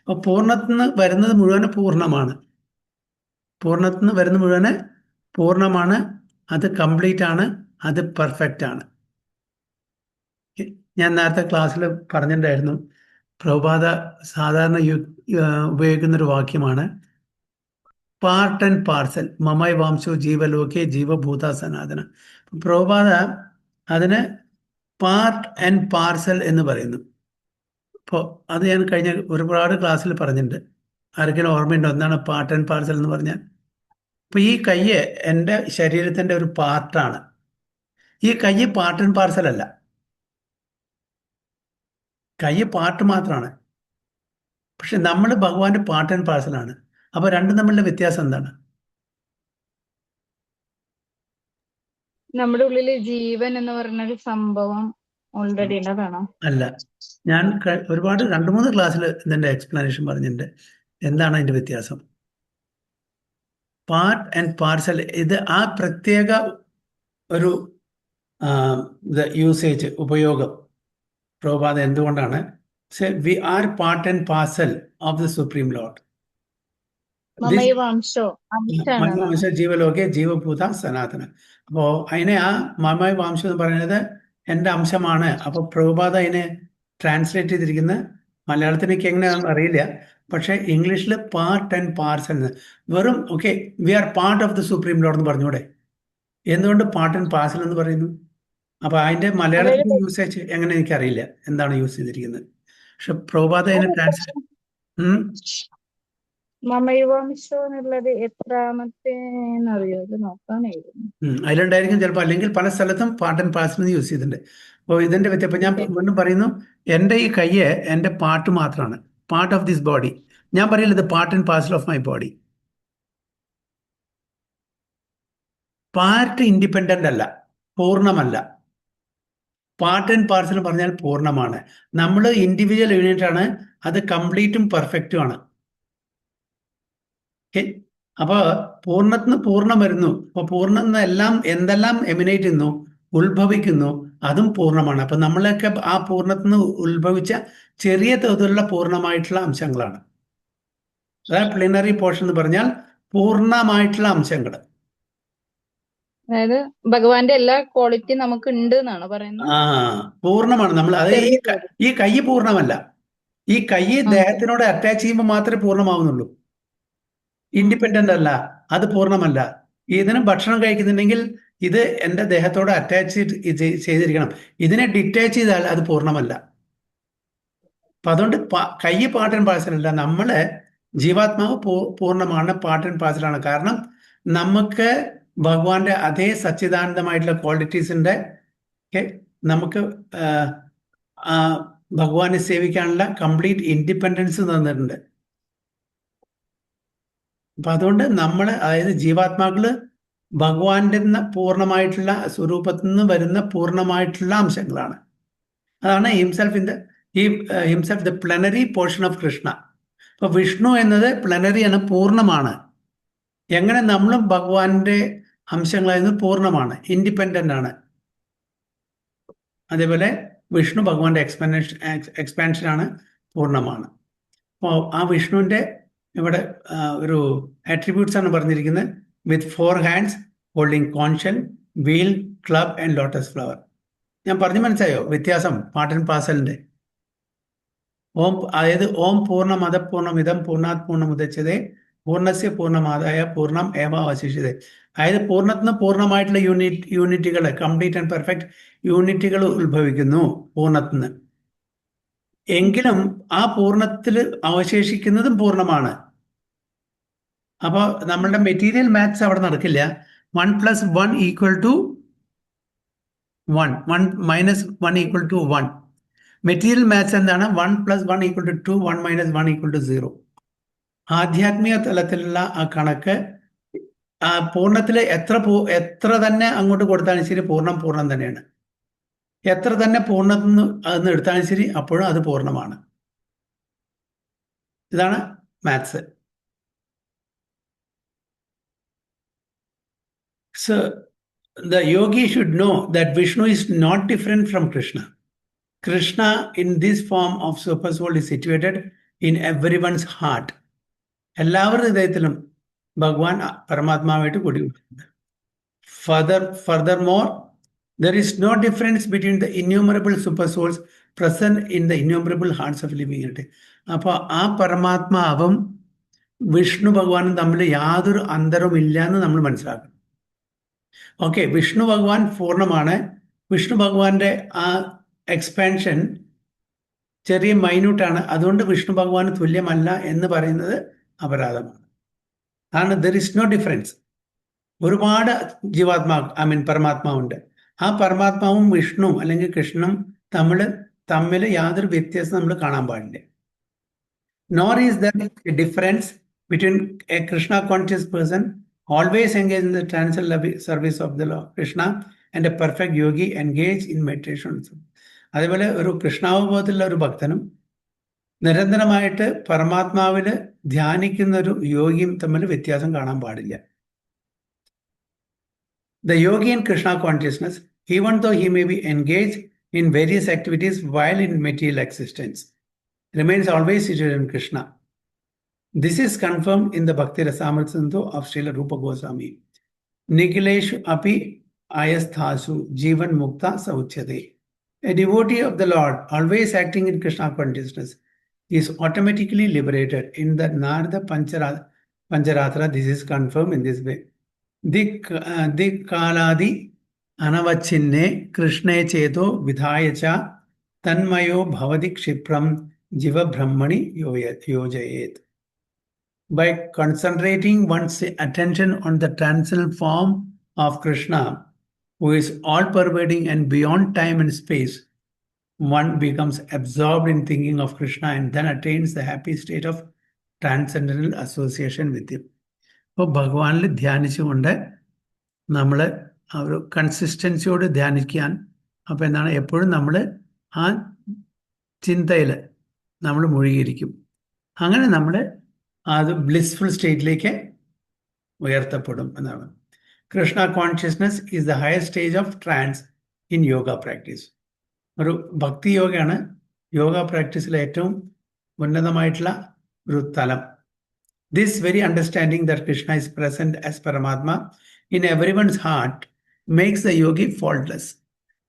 അപ്പൊ പൂർണ്ണത്തിന് വരുന്നത് മുഴുവൻ പൂർണ്ണമാണ്. പൂർണ്ണത്തിന് വരുന്ന മുഴുവന് പൂർണ്ണമാണ്. അത് കംപ്ലീറ്റ് ആണ്. അത് പെർഫെക്റ്റ് ആണ്. ഞാൻ നേരത്തെ ക്ലാസ്സിൽ പറഞ്ഞിട്ടുണ്ടായിരുന്നു, പ്രഭുപാദ സാധാരണ ഉപയോഗിക്കുന്നൊരു വാക്യമാണ് പാർട്ട് ആൻഡ് പാർസൽ മമൈ വാംശോ ജീവലോകെ ജീവഭൂത സനാതന. പ്രഭുപാദ അതിന് പാർട്ട് ആൻഡ് പാർസൽ എന്ന് പറയുന്നു. അപ്പോൾ അത് ഞാൻ കഴിഞ്ഞ ഒരുപാട് ക്ലാസ്സിൽ പറഞ്ഞിട്ടുണ്ട്. ആർക്കെങ്കിലും ഓർമ്മയുണ്ടോ എന്താണ് പാർട്ട് ആൻഡ് പാർസൽ എന്ന് പറഞ്ഞാൽ? അപ്പോൾ ഈ കയ്യ് എൻ്റെ ശരീരത്തിൻ്റെ ഒരു പാർട്ടാണ്. ഈ കയ്യ് പാർട്ട് ആൻഡ് പാർസൽ അല്ല. കയ്യ് പാർട്ട് മാത്രമാണ്. പക്ഷെ നമ്മൾ ഭഗവാന്റെ പാർട്ട് ആൻഡ് പാർസലാണ്. അപ്പോൾ രണ്ടും തമ്മിലുള്ള വ്യത്യാസം എന്താണ്? നമ്മുടെ ഉള്ളില് ജീവൻ എന്ന് പറഞ്ഞൊരു സംഭവം ഓൾറെഡി ഉള്ളതാണോ? അല്ല, ഞാൻ ഒരുപാട് 2-3 ക്ലാസ്സിൽ ഇതിൻ്റെ എക്സ്പ്ലനേഷൻ പറഞ്ഞിട്ടുണ്ട്. എന്താണ് അതിൻ്റെ വ്യത്യാസം? പാർട്ട് ആൻഡ് പാർസൽ ഇത് ആ പ്രത്യേക ഒരു യൂസേജ്, ഉപയോഗം പ്രഭുപാദ എന്തുകൊണ്ടാണ് we are part and parcel of the supreme lord. മമൈവാംശോ അംശാണ്. ജീവലോകെ ജീവഭൂത സനാതന. അപ്പോ അതിനെ ആ മമൈ വാംശം എന്ന് പറയുന്നത് എൻ്റെ അംശമാണ്. അപ്പൊ പ്രഭുപാദ അതിനെ ട്രാൻസ്ലേറ്റ് ചെയ്തിരിക്കുന്ന മലയാളത്തിലേക്ക് എങ്ങനെയാണെന്ന് അറിയില്ല, പക്ഷെ ഇംഗ്ലീഷിൽ പാർട്ട് ആൻഡ് പാർസൽ എന്ന് വെറും okay we are part of the supreme lord എന്ന് പറഞ്ഞൂടെ? എന്തുകൊണ്ട് പാർട്ട് ആൻഡ് പാർസൽ എന്ന് പറയുന്നു? അപ്പൊ അതിന്റെ മലയാളത്തിൽ യൂസേജ് എങ്ങനെ എനിക്കറിയില്ല, എന്താണ് യൂസ് ചെയ്തിരിക്കുന്നത്. പക്ഷെ പ്രഭുപാദ അതിനെ ട്രാൻസ്ലേറ്റ് മമൈവാംശോ എന്നുള്ളത് എത്രാമത്തേന്നറിയോ? ഇത് നോക്കാനായിരുന്നു. അതിലുണ്ടായിരിക്കും ചിലപ്പോൾ, അല്ലെങ്കിൽ പല സ്ഥലത്തും പാർട്ട് ആൻഡ് പാർസൽ എന്ന് യൂസ് ചെയ്തിട്ടുണ്ട്. അപ്പോൾ ഇതിന്റെ വ്യത്യാസം ഞാൻ വീണ്ടും പറയുന്നു, എൻ്റെ ഈ കയ്യ് എൻ്റെ പാർട്ട് മാത്രമാണ്, പാർട്ട് ഓഫ് ദിസ് ബോഡി. ഞാൻ പറയില്ല ഇത് part and parcel of my body. Part independent അല്ല, പൂർണ്ണമല്ല. പാർട്ട് ആൻഡ് പാർസൽ പറഞ്ഞാൽ പൂർണ്ണമാണ്. നമ്മൾ ഇൻഡിവിജ്വൽ യൂണിറ്റ് ആണ്, അത് കംപ്ലീറ്റും പെർഫെക്റ്റും ആണ്. ഓക്കെ, അപ്പൊ പൂർണ്ണത്തിന് പൂർണ്ണം വരുന്നു. അപ്പൊ പൂർണ്ണ എല്ലാം എന്തെല്ലാം എമിനേറ്റ് ചെയ്യുന്നു, ഉത്ഭവിക്കുന്നു, അതും പൂർണ്ണമാണ്. അപ്പൊ നമ്മളൊക്കെ ആ പൂർണ്ണത്തിന് ഉത്ഭവിച്ച ചെറിയ തോതിലുള്ള പൂർണ്ണമായിട്ടുള്ള അംശങ്ങളാണ്. അതായത് പ്ലിനറി പോർഷൻ എന്ന് പറഞ്ഞാൽ പൂർണ്ണമായിട്ടുള്ള അംശങ്ങൾ. അതായത് ഭഗവാന്റെ എല്ലാ ക്വാളിറ്റി നമുക്ക് ഉണ്ട് എന്നാണ് പറയുന്നത്. പൂർണ്ണമാണ് നമ്മൾ. അത് ഈ കൈ പൂർണ്ണമല്ല. ഈ കൈ ദേഹത്തിനോട് അറ്റാച്ച് ചെയ്യുമ്പോൾ മാത്രമേ പൂർണ്ണമാവുന്നുള്ളൂ. ഇൻഡിപെൻഡന്റ് അല്ല, അത് പൂർണ്ണമല്ല. ഇതിന് ഭക്ഷണം കഴിക്കുന്നുണ്ടെങ്കിൽ ഇത് എൻ്റെ ദേഹത്തോട് അറ്റാച്ച് ചെയ്തിരിക്കണം. ഇതിനെ ഡിറ്റാച്ച് ചെയ്താൽ അത് പൂർണ്ണമല്ല. അപ്പൊ അതുകൊണ്ട് കൈ പാർട്ട് ആൻഡ് പാർസൽ അല്ല. നമ്മളെ ജീവാത്മാവ് പൂർണ്ണമാണ്, പാർട്ട് ആൻഡ് പാർസലാണ്. കാരണം നമുക്ക് ഭഗവാന്റെ അതേ സച്ചിദാനന്ദമായിട്ടുള്ള ക്വാളിറ്റീസിന്റെ നമുക്ക് ഭഗവാനെ സേവിക്കാനുള്ള കംപ്ലീറ്റ് ഇൻഡിപെൻഡൻസ് തന്നിട്ടുണ്ട്. അപ്പൊ അതുകൊണ്ട് നമ്മൾ, അതായത് ജീവാത്മാക്കള് ഭഗവാന്റെ പൂർണ്ണമായിട്ടുള്ള സ്വരൂപത്തിൽ നിന്ന് വരുന്ന പൂർണ്ണമായിട്ടുള്ള അംശങ്ങളാണ്. അതാണ് himself the plenary portion of Krishna. അപ്പൊ വിഷ്ണു എന്നത് പ്ലനറിയാണ്, പൂർണ്ണമാണ്. എങ്ങനെ നമ്മളും ഭഗവാന്റെ അംശങ്ങളായിരുന്നു, പൂർണ്ണമാണ്, ഇൻഡിപെൻഡന്റ് ആണ്. അതേപോലെ വിഷ്ണു ഭഗവാന്റെ എക്സ്പാൻഷനാണ്, പൂർണ്ണമാണ്. അപ്പോൾ ആ വിഷ്ണുവിന്റെ ഇവിടെ ഒരു ആട്രിബ്യൂട്ട്സ് ആണ് പറഞ്ഞിരിക്കുന്നത്. With 4 hands holding conch, wheel, club and lotus flower. ഞാൻ പറഞ്ഞു മനസ്സിലായോ വ്യത്യാസം പാർട്ട് ആൻഡ് പാർസലിന്റെ? ഓം, അതായത് ഓം പൂർണ്ണമദ പൂർണ്ണമിദം പൂർണ്ണാത് പൂർണ്ണമുദച്യതേ പൂർണ്ണസ്യ പൂർണ്ണമാദായ പൂർണ്ണം ഏവ അവശിഷ്യതേ. അതായത് പൂർണ്ണത്തിന് പൂർണ്ണമായിട്ടുള്ള യൂണിറ്റുകൾ, കംപ്ലീറ്റ് ആൻഡ് പെർഫെക്റ്റ് യൂണിറ്റുകൾ ഉത്ഭവിക്കുന്നു പൂർണ്ണത്തിന്. എങ്കിലും ആ പൂർണ്ണത്തിൽ അവശേഷിക്കുന്നതും പൂർണ്ണമാണ്. അപ്പോൾ നമ്മളുടെ മെറ്റീരിയൽ മാത്സ് അവിടെ നടക്കില്ല. 1 + 1 = 1, 1 - 1 = 1. മെറ്റീരിയൽ മാത്സ് എന്താണ്? 1 + 1 = 2, 1 - 1 = 0. ആധ്യാത്മിക തലത്തിലുള്ള ആ കണക്ക് ആ പൂർണ്ണത്തിൽ എത്ര തന്നെ അങ്ങോട്ട് കൊടുത്താലും ശരി, പൂർണ്ണം തന്നെയാണ്. എത്ര തന്നെ പൂർണ്ണത്തിന് അതെന്ന് എടുത്താലും ശരി, അപ്പോഴും അത് പൂർണ്ണമാണ്. ഇതാണ് maths. So the yogi should know that Vishnu is not different from Krishna. Krishna in this form of super soul is situated in everyone's heart. എല്ലാവരുടെ ഹൃദയത്തിലും ഭഗവാൻ പരമാത്മാവായിട്ട് കൂടിയിട്ടുണ്ട്. Furthermore, there is no difference between the innumerable super souls present in the innumerable hearts of living entity. അപ്പോൾ ആ പരമാത്മാവും വിഷ്ണു ഭഗവാനും തമ്മിൽ യാതൊരു അന്തരവും ഇല്ല എന്ന് നമ്മൾ മനസ്സിലാക്കണം. ഓക്കെ, വിഷ്ണു ഭഗവാൻ പൂർണ്ണമാണ്. വിഷ്ണു ഭഗവാന്റെ ആ എക്സ്പാൻഷൻ ചെറിയ മൈന്യൂട്ടാണ്. അതുകൊണ്ട് വിഷ്ണു ഭഗവാന് തുല്യമല്ല എന്ന് പറയുന്നത് അപരാധമാണ്. ആണ് ദർ ഇസ് നോ ഡിഫറൻസ്. ഒരുപാട് പരമാത്മാവുണ്ട്. ആ പരമാത്മാവും വിഷ്ണു അല്ലെങ്കിൽ കൃഷ്ണനും തമ്മിൽ യാതൊരു വ്യത്യാസം നമ്മൾ കാണാൻ പാടില്ല. Nor is there A difference between A Krishna conscious person always engage in the transcendental service of the Lord Krishna and a perfect yogi engage in meditation. അതേപോലെ ഒരു കൃഷ്ണാവബോധത്തിലുള്ള ഒരു ഭക്തനും നിരന്തരമായിട്ട് പരമാത്മാവിൽ ധ്യാനിക്കുന്ന ഒരു യോഗിയും തമ്മിൽ വ്യത്യാസം കാണാൻ പാടില്ല. The yogi in Krishna consciousness, even though he may be engaged in various activities while in material existence, remains always situated in Krishna. This is confirmed in the Bhakti Rasamrita Sindhu of Srila Rupa Goswami. Nikileshu api ayasthasu jivan mukta sauchyate. A devotee of the Lord, always acting in Krishna consciousness, is automatically liberated. In the Narada Pancharatra, this is confirmed in this way. Dik kaladi anavachinne Krishne cheto vidhayacha tanmayo bhavadi kshipram jiva brahmani yojayet. By concentrating one's attention on the transcendental form of Krishna, who is all-pervading and beyond time and space, one becomes absorbed in thinking of Krishna and then attains the happy state of transcendental association with him. അപ്പോൾ ഭഗവാനിൽ ധ്യാനിച്ചുകൊണ്ട് നമ്മൾ ആ ഒരു കൺസിസ്റ്റൻസിയോട് ധ്യാനിക്കാൻ, അപ്പോൾ എന്താണ്, എപ്പോഴും നമ്മൾ ആ ചിന്തയിൽ നമ്മൾ മുഴുകിയിരിക്കും. അങ്ങനെ നമ്മൾ അത് ബ്ലിസ്ഫുൾ സ്റ്റേറ്റിലേക്ക് ഉയർത്തപ്പെടും എന്നാണ്. Krishna consciousness is the higher stage of trance in yoga practice. ഒരു ഭക്തി യോഗയാണ് യോഗ പ്രാക്ടീസിലെ ഏറ്റവും ഉന്നതമായിട്ടുള്ള ഒരു തലം. This very understanding that Krishna is present as Paramatma in everyone's heart makes the yogi faultless.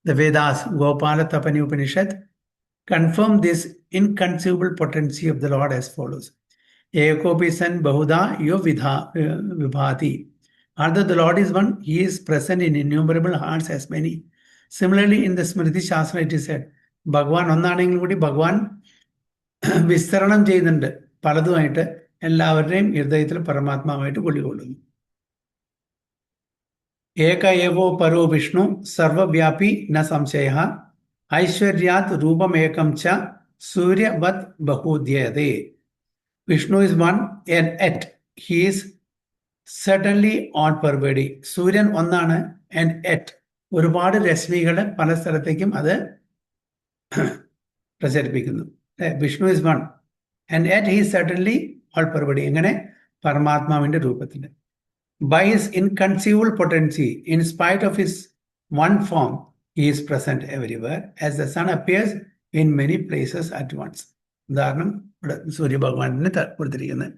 The Vedas, Gopala Tapani Upanishad confirm this inconceivable potency of the Lord as follows. Ekopi san bahuda yo vibhati. Although the Lord is one, he is present in innumerable hearts as many. Similarly, in the Smriti Shastra it is said, Bhagwan ഒന്നാണെങ്കിലും കൂടി ഭഗവാൻ വിസ്തരണം ചെയ്യുന്നുണ്ട്, പലതുമായിട്ട് എല്ലാവരുടെയും ഹൃദയത്തിൽ പരമാത്മാവായിട്ട് കൊള്ളിക്കൊള്ളുന്നു. ഏക Evo പരോ Vishnu സർവവ്യാപി ന സംശയ ഐശ്വര്യാത് രൂപമേകം ച സൂര്യവത് ബഹുദ്യതേ. Vishnu is one and yet he is certainly all-pervading. സൂര്യൻ ഒന്നാണ് and yet ഒരുപാട് രശ്മികൾ പല സ്ഥലത്തേക്കും അത് പ്രചരിപ്പിക്കുന്നു. Vishnu is one and yet he is certainly all-pervading. എങ്ങനെ? പരമാത്മാവിന്റെ രൂപത്തിൽ. By his inconceivable potency, in spite of his one form, he is present everywhere as the sun appears in many places at once. ഉദാഹരണം ഇവിടെ സൂര്യഭഗവാനെ കൊടുത്തിരിക്കുന്നത്.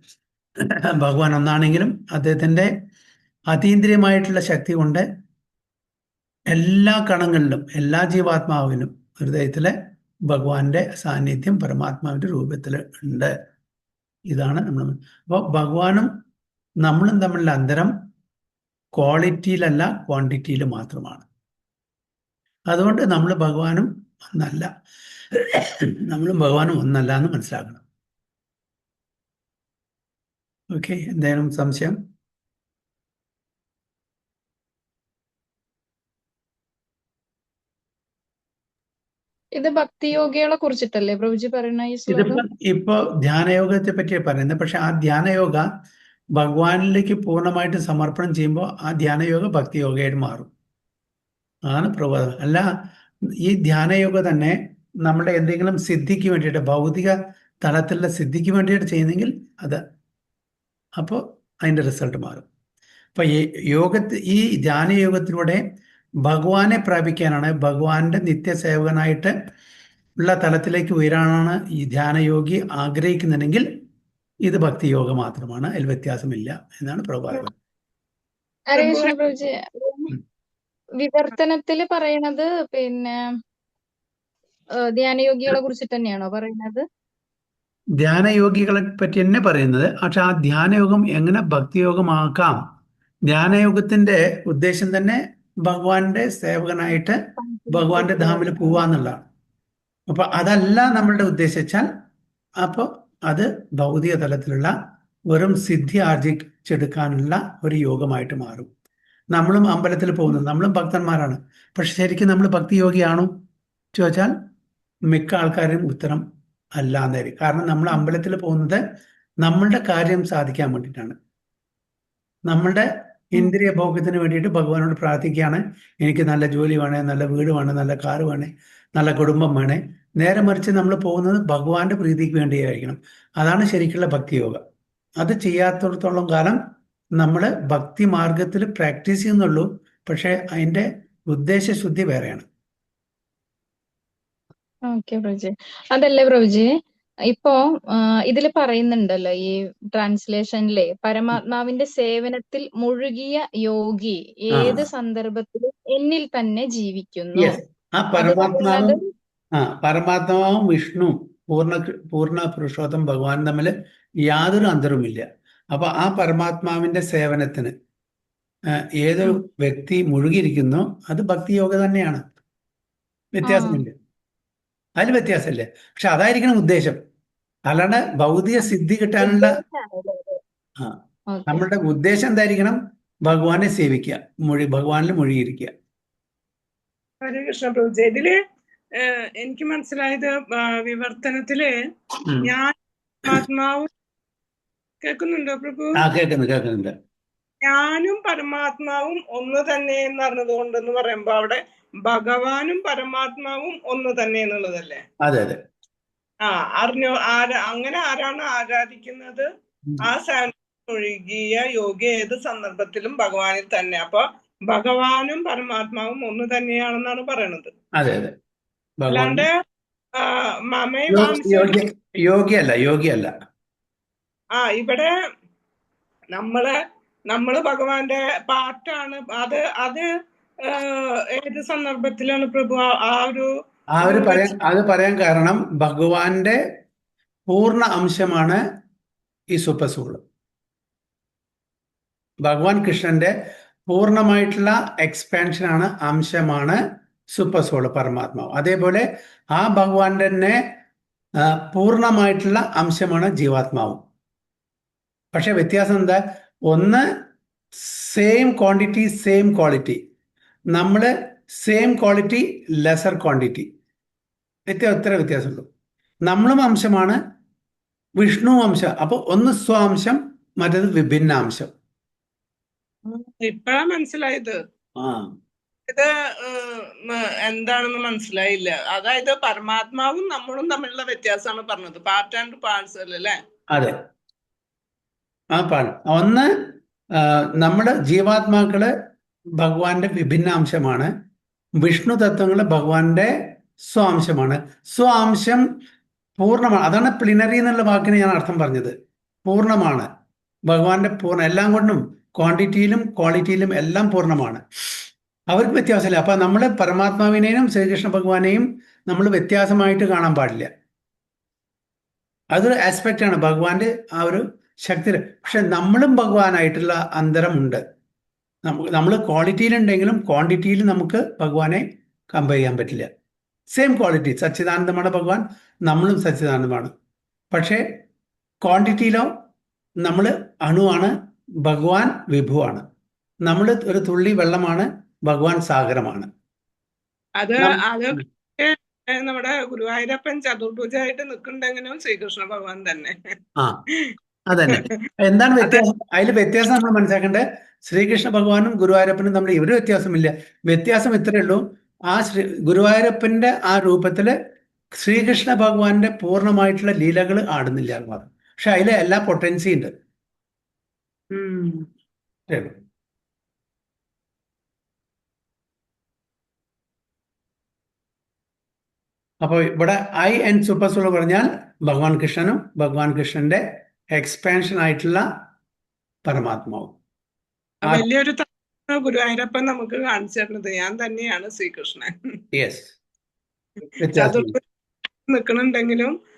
ഭഗവാൻ ഒന്നാണെങ്കിലും അദ്ദേഹത്തിൻ്റെ അതീന്ദ്രിയമായിട്ടുള്ള ശക്തി കൊണ്ട് എല്ലാ കണങ്ങളിലും എല്ലാ ജീവാത്മാവിലും ഹൃദയത്തിലെ ഭഗവാന്റെ സാന്നിധ്യം പരമാത്മാവിൻ്റെ രൂപത്തിൽ ഉണ്ട്. ഇതാണ് നമ്മൾ. അപ്പോൾ ഭഗവാനും നമ്മളും തമ്മിലുള്ള അന്തരം ക്വാളിറ്റിയിലല്ല ക്വാണ്ടിറ്റിയിൽ മാത്രമാണ്. അതുകൊണ്ട് നമ്മൾ ഭഗവാനും ഒന്നല്ല, നമ്മളും ഭഗവാനും ഒന്നല്ല എന്ന് മനസ്സിലാക്കണം. ഓക്കെ, എന്തെങ്കിലും സംശയം? ഇത് ഭക്തിയോഗികളെ കുറിച്ചിട്ടല്ലേ പ്രഭുജി പറയുന്ന ഈ ശ്ലോകം? ഇപ്പൊ ധ്യാനയോഗത്തെ പറ്റിയാണ് പറയുന്നത്. പക്ഷെ ആ ധ്യാനയോഗ ഭഗവാനിലേക്ക് പൂർണ്ണമായിട്ട് സമർപ്പണം ചെയ്യുമ്പോൾ ആ ധ്യാനയോഗ ഭക്തിയോഗയായിട്ട് മാറും. അതാണ് പ്രബോധനം. അല്ല, ഈ ധ്യാനയോഗ തന്നെ നമ്മുടെ എന്തെങ്കിലും സിദ്ധിക്ക് വേണ്ടിയിട്ട്, ഭൗതിക തലത്തിലുള്ള സിദ്ധിക്ക് വേണ്ടിയിട്ട് ചെയ്യുന്നെങ്കിൽ അത് അപ്പോൾ അതിൻ്റെ റിസൾട്ട് മാറും. അപ്പൊ ഈ ധ്യാനയോഗത്തിലൂടെ ഭഗവാനെ പ്രാപിക്കാനാണ്, ഭഗവാന്റെ നിത്യസേവകനായിട്ട് ഉള്ള തലത്തിലേക്ക് ഉയരാനാണ് ഈ ധ്യാനയോഗി ആഗ്രഹിക്കുന്നുണ്ടെങ്കിൽ ഇത് ഭക്തിയോഗ മാത്രമാണ്, അതിൽ വ്യത്യാസമില്ല എന്നാണ് പ്രഭുപാദ. ഹരേ കൃഷ്ണ പ്രഭുജി. വിവർത്തനത്തില് പറയണത് പിന്നെ ധ്യാനയോഗികളെ കുറിച്ചിട്ട് തന്നെയാണോ പറയുന്നത്? ധ്യാനയോഗികളെ പറ്റി തന്നെ പറയുന്നത്. പക്ഷെ ആ ധ്യാനയോഗം എങ്ങനെ ഭക്തിയോഗമാക്കാം, ധ്യാനയോഗത്തിന്റെ ഉദ്ദേശം തന്നെ ഭഗവാന്റെ സേവകനായിട്ട് ഭഗവാന്റെ ധാമിൽ പോവാന്നുള്ളതാണ്. അപ്പൊ അതല്ല നമ്മളുടെ ഉദ്ദേശിച്ചാൽ അപ്പോൾ അത് ഭൗതിക തലത്തിലുള്ള വെറും സിദ്ധി ആർജിച്ചെടുക്കാനുള്ള ഒരു യോഗമായിട്ട് മാറും. നമ്മളും അമ്പലത്തിൽ പോകുന്നത്, നമ്മളും ഭക്തന്മാരാണ്. പക്ഷെ ശരിക്കും നമ്മൾ ഭക്തിയോഗിയാണോ ചോദിച്ചാൽ മിക്ക ആൾക്കാരും ഉത്തരം അല്ല എന്നായിരിക്കും. കാരണം നമ്മൾ അമ്പലത്തിൽ പോകുന്നത് നമ്മളുടെ കാര്യം സാധിക്കാൻ വേണ്ടിയിട്ടാണ്. നമ്മളുടെ ഇന്ദ്രിയ ഭോഗത്തിന് വേണ്ടിയിട്ട് ഭഗവാനോട് പ്രാർത്ഥിക്കുകയാണ്, എനിക്ക് നല്ല ജോലി വേണേ, നല്ല വീട് വേണേ, നല്ല കാറ് വേണേ, നല്ല കുടുംബം വേണേ. നേരെ മറിച്ച് നമ്മൾ പോകുന്നത് ഭഗവാന്റെ പ്രീതിക്ക് വേണ്ടിയായിരിക്കണം. അതാണ് ശരിക്കുള്ള ഭക്തിയോഗ. അത് ചെയ്യാത്തിടത്തോളം കാലം നമ്മൾ ഭക്തി മാർഗത്തിൽ പ്രാക്ടീസ് ചെയ്യുന്നുള്ളൂ, പക്ഷെ അതിന്റെ ഉദ്ദേശശുദ്ധി വേറെയാണ്. ഓക്കെ പ്രഭുജി. അതല്ലേ പ്രഭുജി, ഇപ്പോ ഇതിൽ പറയുന്നുണ്ടല്ലോ ഈ ട്രാൻസ്ലേഷനിലെ, പരമാത്മാവിന്റെ സേവനത്തിൽ മുഴുകിയ യോഗി ഏത് സന്ദർഭത്തിലും എന്നിൽ തന്നെ ജീവിക്കുന്നു. ആ പരമാത്മാവും വിഷ്ണു പൂർണ്ണ പുരുഷോത്തം ഭഗവാൻ തമ്മിൽ യാതൊരു അന്തരവുമില്ല. അപ്പൊ ആ പരമാത്മാവിന്റെ സേവനത്തിന് ഏതൊരു വ്യക്തി മുഴുകിയിരിക്കുന്നോ അത് ഭക്തിയോഗ തന്നെയാണ്. വ്യത്യാസമില്ല, അതിൽ വ്യത്യാസമില്ല. പക്ഷെ അതായിരിക്കണം ഉദ്ദേശം. അല്ലാണ്ട് ഭൗതിക സിദ്ധി കിട്ടാനുള്ള നമ്മളുടെ ഉദ്ദേശം എന്തായിരിക്കണം? ഭഗവാനെ സേവിക്കുക, ഭഗവാനിൽ മുഴുകിയിരിക്കുക. ഹരേ കൃഷ്ണ പ്രഭുജി. ഇതില് എനിക്ക് മനസ്സിലായത് വിവർത്തനത്തില് ഞാൻ ആത്മാവും, കേൾക്കുന്നുണ്ടോ പ്രഭു? കേൾക്കുന്നുണ്ട്. ഞാനും പരമാത്മാവും ഒന്ന് തന്നെ എന്ന് പറഞ്ഞത് കൊണ്ടെന്ന് പറയുമ്പോ അവിടെ ഭഗവാനും പരമാത്മാവും ഒന്ന് തന്നെ എന്നുള്ളതല്ലേ? അതെ. അങ്ങനെ ആരാണ് ആരാധിക്കുന്നത്? ആ ഒഴുകിയ യോഗി ഏത് സന്ദർഭത്തിലും ഭഗവാനിൽ തന്നെ. അപ്പൊ ഭഗവാനും പരമാത്മാവും ഒന്ന് തന്നെയാണെന്നാണ് പറയണത്. അതെ. അല്ലാണ്ട് യോഗിയല്ല. ഇവിടെ നമ്മള് ഭഗവാന്റെ പാർട്ടാണ്. അത് ഏത് സന്ദർഭത്തിലാണ് പ്രഭു അത് പറയാൻ കാരണം ഭഗവാന്റെ പൂർണ്ണ അംശമാണ് ഈ സൂപ്പർ സോൾ. ഭഗവാൻ കൃഷ്ണന്റെ പൂർണ്ണമായിട്ടുള്ള എക്സ്പാൻഷനാണ്, അംശമാണ് സൂപ്പർ സോൾ പരമാത്മാവ്. അതേപോലെ ആ ഭഗവാന്റെ തന്നെ പൂർണ്ണമായിട്ടുള്ള അംശമാണ് ജീവാത്മാവും. പക്ഷെ വ്യത്യാസം എന്താ? ഒന്ന് സെയിം ക്വാണ്ടിറ്റി സെയിം ക്വാളിറ്റി, നമ്മൾ സെയിം ക്വാളിറ്റി ലെസർ ക്വാണ്ടിറ്റി. ഇത്ര വ്യത്യാസമുള്ളൂ. നമ്മളും അംശമാണ്, വിഷ്ണു അംശം. അപ്പൊ ഒന്ന് സ്വാംശം, മറ്റേത് വിഭിന്ന അംശം. ഇപ്പഴാ മനസ്സിലായത്. ഇത് എന്താണെന്ന് മനസ്സിലായില്ല. അതായത് പരമാത്മാവും നമ്മളും തമ്മിലുള്ള വ്യത്യാസമാണ് പറഞ്ഞത്. പാർട്ട് ആൻഡ് പാർസൽ അല്ലേ? അതെ. ഒന്ന് നമ്മുടെ ജീവാത്മാക്കള് ഭഗവാന്റെ വിഭിന്ന അംശമാണ്, വിഷ്ണു തത്വങ്ങള് ഭഗവാന്റെ സ്വാംശമാണ്. സ്വാംശം പൂർണ്ണമാണ്. അതാണ് പ്ലിനറി എന്നുള്ള വാക്കിന് ഞാൻ അർത്ഥം പറഞ്ഞത്. പൂർണ്ണമാണ്, ഭഗവാന്റെ പൂർണ്ണ, എല്ലാം കൊണ്ടും ക്വാണ്ടിറ്റിയിലും ക്വാളിറ്റിയിലും എല്ലാം പൂർണ്ണമാണ്. അവർക്ക് വ്യത്യാസമില്ല. അപ്പൊ നമ്മൾ പരമാത്മാവിനെയും ശ്രീകൃഷ്ണ ഭഗവാനെയും നമ്മൾ വ്യത്യാസമായിട്ട് കാണാൻ പാടില്ല. അതൊരു ആസ്പെക്റ്റാണ് ഭഗവാന്റെ ആ ഒരു ശക്തി. പക്ഷെ നമ്മളും ഭഗവാനായിട്ടുള്ള അന്തരമുണ്ട്. നമ്മൾ ക്വാളിറ്റിയിലുണ്ടെങ്കിലും ക്വാണ്ടിറ്റിയിൽ നമുക്ക് ഭഗവാനെ കമ്പയർ ചെയ്യാൻ പറ്റില്ല. സെയിം ക്വാളിറ്റി, സച്ചിദാനന്ദമാണ് ഭഗവാൻ, നമ്മളും സച്ചിദാനന്ദമാണ്. പക്ഷേ ക്വാണ്ടിറ്റിയിലോ നമ്മൾ അണുവാണ്, ഭഗവാൻ വിഭുവാണ്. നമ്മൾ ഒരു തുള്ളി വെള്ളമാണ്, ഭഗവാൻ സാഗരമാണ്. അത് നം- അത് നമ്മുടെ ഗുരുവായൂരപ്പൻ ചതുർഭുജമായിട്ട് നിൽക്കുന്നുണ്ടെങ്കിലും ശ്രീകൃഷ്ണ ഭഗവാൻ തന്നെ. ആ അതന്നെ. എന്താണ് വ്യത്യാസം? അതിൽ വ്യത്യാസം നമ്മൾ മനസ്സിലാക്കേണ്ടത്, ശ്രീകൃഷ്ണ ഭഗവാനും ഗുരുവായൂരപ്പനും തമ്മിൽ ഒരു വ്യത്യാസമില്ല. വ്യത്യാസം ഇത്രയേ ഉള്ളൂ, ആ ഗുരുവായൂരപ്പന്റെ ആ രൂപത്തില് ശ്രീകൃഷ്ണ ഭഗവാന്റെ പൂർണ്ണമായിട്ടുള്ള ലീലകൾ ആടുന്നില്ല എന്ന് പറഞ്ഞു. പക്ഷെ അതിലെ എല്ലാ പൊട്ടൻസി ഉണ്ട്. ഉം. ഇത്രയേ ഉള്ളൂ. അപ്പോൾ ഇവിടെ ഐ ആൻഡ് സൂപ്പർ സോൾ പറഞ്ഞാൽ ഭഗവാൻ കൃഷ്ണനും ഭഗവാൻ കൃഷ്ണന്റെ എക്സ്പാൻഷൻ ആയിട്ടുള്ള പരമാത്മാവും. വലിയൊരു ഗുരുവായൂരപ്പൻ നമുക്ക് കാണിച്ചു തരുന്നത് ഞാൻ തന്നെയാണ് ശ്രീകൃഷ്ണൻ. യെസ്, വ്യത്യാസം ചതുർഭുജ നിൽക്കണുണ്ടെങ്കിലും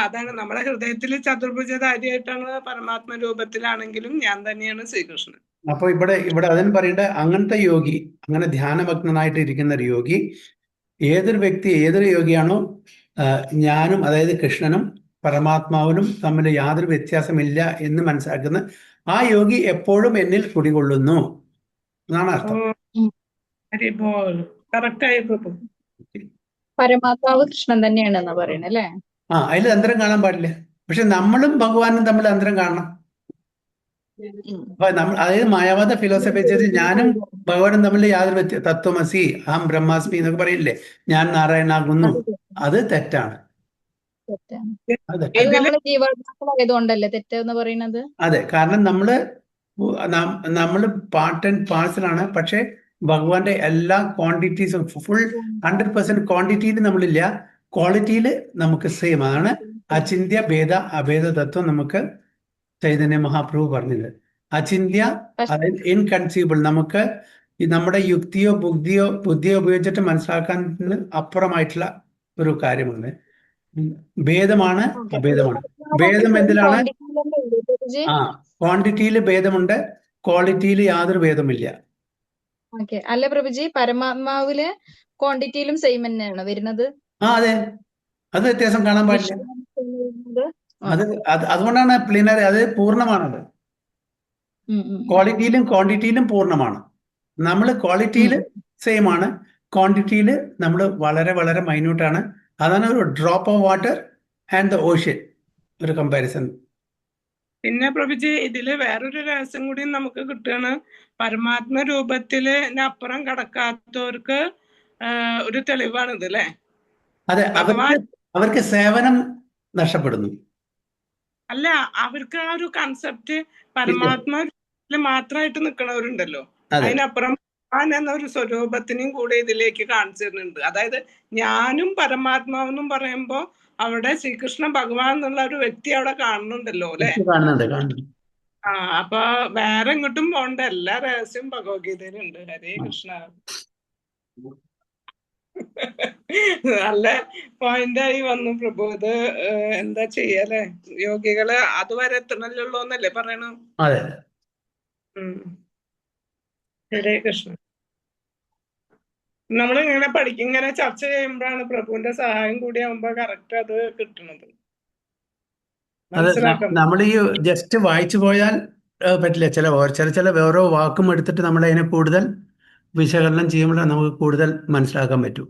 അതാണ് നമ്മുടെ ഹൃദയത്തിൽ ചതുർഭുജധാരിയായിട്ടാണ് പരമാത്മ രൂപത്തിലാണെങ്കിലും ഞാൻ തന്നെയാണ് ശ്രീകൃഷ്ണൻ. അപ്പോൾ ഇവിടെ അതിന് പറയേണ്ട, അങ്ങനത്തെ യോഗി, അങ്ങനെ ധ്യാനഭഗ്നനായിട്ട് ഇരിക്കുന്ന ഒരു യോഗി, ഏതൊരു വ്യക്തി, ഏതൊരു യോഗിയാണോ ഞാനും അതായത് കൃഷ്ണനും പരമാത്മാവിനും തമ്മിൽ യാതൊരു വ്യത്യാസമില്ല എന്ന് മനസ്സിലാക്കുന്ന ആ യോഗി എപ്പോഴും എന്നിൽ കുടികൊള്ളുന്നു എന്നാണ് അർത്ഥം. കറക്റ്റായി പ്രഭു. പരമാത്മാവ് കൃഷ്ണൻ തന്നെയാണെന്ന് പറയണേ അല്ലേ? അതിൽ അന്തരം കാണാൻ പാടില്ല. പക്ഷെ നമ്മളും ഭഗവാനും തമ്മിൽ അന്തരം കാണണം. അപ്പൊ നമ്മൾ, അതായത് മായാവാദ ഫിലോസഫി വെച്ചിട്ട് ഞാനും ഭഗവാനും തമ്മിൽ യാതൊരു തത്വമസി അഹം ബ്രഹ്മാസ്മി എന്നൊക്കെ പറയില്ലേ, ഞാൻ നാരായണാകുന്നു, അത് തെറ്റാണ്. അത് നമ്മള് ജീവാത്മാക്കളായതുകൊണ്ടല്ലേ തെറ്റെന്ന് പറയുന്നത്? അതെ, കാരണം നമ്മള് പാർട്ട് ആൻഡ് പാർസലാണ്. പക്ഷെ ഭഗവാന്റെ എല്ലാ ക്വാണ്ടിറ്റീസും ഫുൾ 100% ക്വാണ്ടിറ്റിയിൽ നമ്മളില്ല, ക്വാളിറ്റിയിൽ നമുക്ക് സെയിം ആണ്. അചിന്ത്യ ഭേദ അഭേദ തത്വം നമുക്ക് ചൈതന്യ മഹാപ്രഭു പറഞ്ഞത്. അചിന്ത്യ, അതായത് ഇൻകൺസീവബിൾ, നമുക്ക് നമ്മുടെ യുക്തിയോ ബുദ്ധിയോ ഉപയോഗിച്ചിട്ട് മനസ്സിലാക്കാൻ അപ്പുറമായിട്ടുള്ള ഒരു കാര്യമാണ്. ഭേദമാണ്, അഭേദമാണ്. ഭേദം എന്തിലാണ്? ക്വാണ്ടിറ്റിയിൽ ഭേദമുണ്ട്, ക്വാളിറ്റിയിൽ യാതൊരു ഭേദമില്ല. അല്ല പ്രഭുജി, പരമാത്മാവില് ക്വാണ്ടിറ്റിയിലും സെയിം തന്നെയാണ് വരുന്നത്? അതെ, അത് വ്യത്യാസം കാണാൻ പാടില്ല. അതുകൊണ്ടാണ് പ്ലിനറി, അത് പൂർണ്ണമാണത്. ക്വാളിറ്റിയിലും ക്വാണ്ടിറ്റിയിലും പൂർണ്ണമാണ്. നമ്മൾ ക്വാളിറ്റിയിൽ സെയിം ആണ്, ക്വാണ്ടിറ്റിയിൽ നമ്മൾ വളരെ വളരെ മൈന്യൂട്ടാണ്. അതാണ് ഒരു drop of water and the ocean ഒരു കമ്പാരിസൺ. പിന്നെ പ്രഭുജി ഇതില് വേറൊരു രഹസ്യം കൂടി നമുക്ക് കിട്ടുകയാണ്. പരമാത്മ രൂപത്തില് അപ്പുറം കടക്കാത്തവർക്ക് ഒരു തെളിവാണിത് അല്ലേ? അതെ, അവർക്ക് സേവനം നഷ്ടപ്പെടുന്നു. അല്ല, അവർക്ക് ആ ഒരു കൺസെപ്റ്റ് പരമാത്മ മാത്രമായിട്ട് നിൽക്കണവരുണ്ടല്ലോ, അതിനപ്പുറം ഞാൻ എന്നൊരു സ്വരൂപത്തിനും കൂടെ ഇതിലേക്ക് കാണിച്ചു തരുന്നുണ്ട്. അതായത് ഞാനും പരമാത്മാവെന്നും പറയുമ്പോ അവിടെ ശ്രീകൃഷ്ണ ഭഗവാൻ എന്നുള്ള ഒരു വ്യക്തി അവിടെ കാണുന്നുണ്ടല്ലോ അല്ലെ? അപ്പൊ വേറെ എങ്ങോട്ടും പോണ്ട, എല്ലാ രഹസ്യവും ഭഗവത്ഗീതയിലുണ്ട്. ഹരേ കൃഷ്ണ. നല്ല പോയിന്റായി വന്നു പ്രഭു. ഇത് എന്താ ചെയ്യല്ലേ, യോഗികള് അതുവരെ എത്തണല്ലോ എന്നല്ലേ പറയണു? ഹരേ കൃഷ്ണ. നമ്മളിങ്ങനെ ഇങ്ങനെ ചർച്ച ചെയ്യുമ്പോഴാണ് പ്രഭുവിന്റെ സഹായം കൂടി ആവുമ്പോ കറക്റ്റ് അത് കിട്ടുന്നത്. നമ്മൾ ഈ ജസ്റ്റ് വായിച്ചു പോയാൽ പറ്റില്ല. ചില ഓരോ വാക്കും എടുത്തിട്ട് നമ്മൾ അതിനെ കൂടുതൽ വിശകലനം ചെയ്യുമ്പോഴാണ് നമുക്ക് കൂടുതൽ മനസ്സിലാക്കാൻ പറ്റൂ.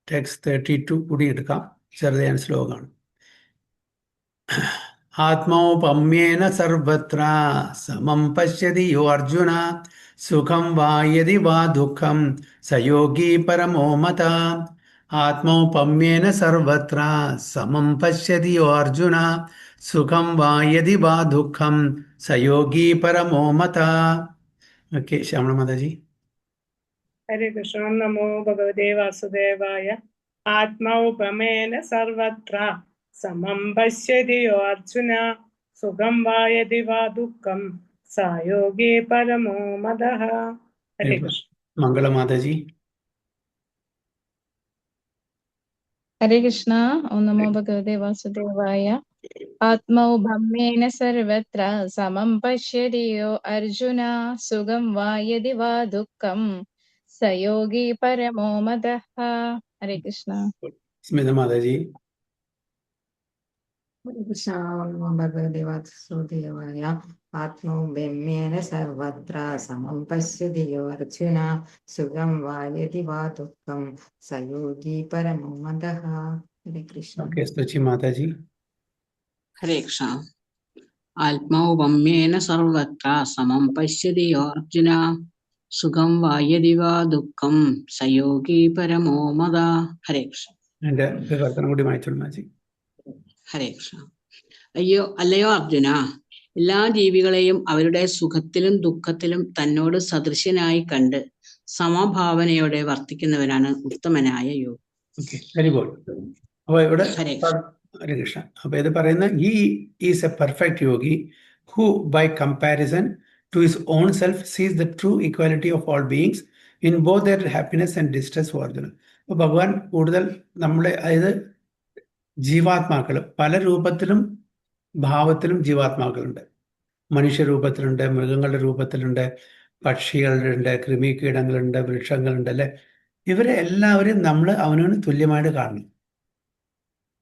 ടെക്സ്റ്റ് 32 കൂടി എടുക്കാം, ചെറുതാൻ ശ്ലോകമാണ്. ആത്മൗപമ്യേന സർവത്ര സമം പശ്യതി യോ അർജുന സുഖം വാ യദി വാ ദുഃഖം സയോഗി പരമോ മത. ആത്മൗപമ്യേന സർവത്ര സമം പശ്യതി യോ അർജുന സുഖം വാ യദി വാ ദുഃഖം സയോഗി പരമോ മത. ഓക്കെ, ശ്യാമള മാതാജി. ഹരേ കൃഷ്ണ. നമോ ഭഗവതേ വാസുദേവായ. ആത്മൗപമേന സർവത്ര സമം പശ്യതി യോ അർജുന സുഖം വാ യദി വാ ദുഃഖം സായോഗി പരമോ മതഃ. ഹരേ കൃഷ്ണ. മംഗള മാതാജി. ഹരേ കൃഷ്ണ. ഓം നമോ ഭഗവതേ വാസുദേവായ. ആത്മൗ ഭമ്മേന സർവത്ര സമം പശ്യതിയോ അർജുന സുഖം വാ യദി വാ ദുഃഖം സയോഗി പരമോ മതഃ. ഹരേ കൃഷ്ണ. സ്മിത മാതാജി. കൃഷ്ണ. നമോ ഭഗവതി വാസുദേവായ. ആത്മോ ബ്രഹ്മേന സർവത്ര സമം പശ്യതി യോ അർജുന സുഖം വാ യദി വാ ദുഃഖം സയോഗി പരമോ മതഃ. ഹരേ കൃഷ്ണ. ഓക്കെ, സ്തുതി മാതാജി. ഹരേ കൃഷ്ണ. ആത്മാവമ്യേന സർവത്ര സമം പശ്യതി യോ അർജുന സുഖം വായതി വാ ദുഃഖം സയോഗി പരമോ മത. ഹരേ കൃഷ്ണ. എന്റെ വിവർത്തനം കൂടി വായിച്ചോളൂ മാജി. ഹരേ കൃഷ്ണ. അല്ലയോ അർജുന, എല്ലാ ജീവികളെയും അവരുടെ സുഖത്തിലും ദുഃഖത്തിലും തന്നോട് സദൃശ്യനായി കണ്ട് സമഭാവനയോടെ വർത്തിക്കുന്നവനാണ് ഉത്തമനായ യോഗി. Okay, very good. അപ്പൊ ഇവിടെ ഹരേ കൃഷ്ണ. ഹരേ കൃഷ്ണ. അപ്പൊ ഇത് പറയുന്ന he is a perfect yogi who by comparison to his own self sees the true equality of all beings in both their happiness and distress for them. അപ്പൊ ഭഗവാൻ കൂടുതൽ നമ്മളെ, അതായത് ജീവാത്മാക്കൾ പല രൂപത്തിലും ഭാവത്തിലും ജീവാത്മാക്കളുണ്ട്. മനുഷ്യരൂപത്തിലുണ്ട്, മൃഗങ്ങളുടെ രൂപത്തിലുണ്ട്, പക്ഷികളുണ്ട്, കൃമികീടങ്ങളുണ്ട്, വൃക്ഷങ്ങളുണ്ട്, അല്ലെ? ഇവരെ എല്ലാവരും നമ്മൾ അവനവന് തുല്യമായിട്ട് കാണണം.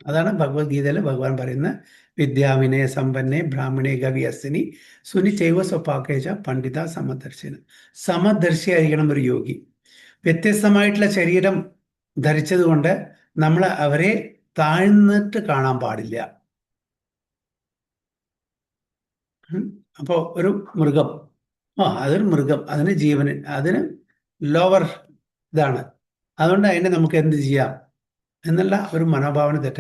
അതാണ് ഭഗവത്ഗീതയിൽ ഭഗവാൻ പറയുന്ന വിദ്യാവിനയ സമ്പന്നെ ബ്രാഹ്മണേ ഗവിയസ്സിനി സുനി ചൈവ സ്വപാക്കേജ പണ്ഡിത സമദർശന. സമദർശിയായിരിക്കണം ഒരു യോഗി. വ്യത്യസ്തമായിട്ടുള്ള ശരീരം ധരിച്ചത് കൊണ്ട് നമ്മൾ അവരെ താഴ്ന്നിട്ട് കാണാൻ പാടില്ല. അപ്പോൾ ഒരു മൃഗം, അതൊരു മൃഗം, അതിന് ജീവന്, അതിന് ലോവർ ഇതാണ്. അതുകൊണ്ട് അതിനെ നമുക്ക് എന്ത് ചെയ്യാം എന്നുള്ള ഒരു മനോഭാവന തെറ്റ.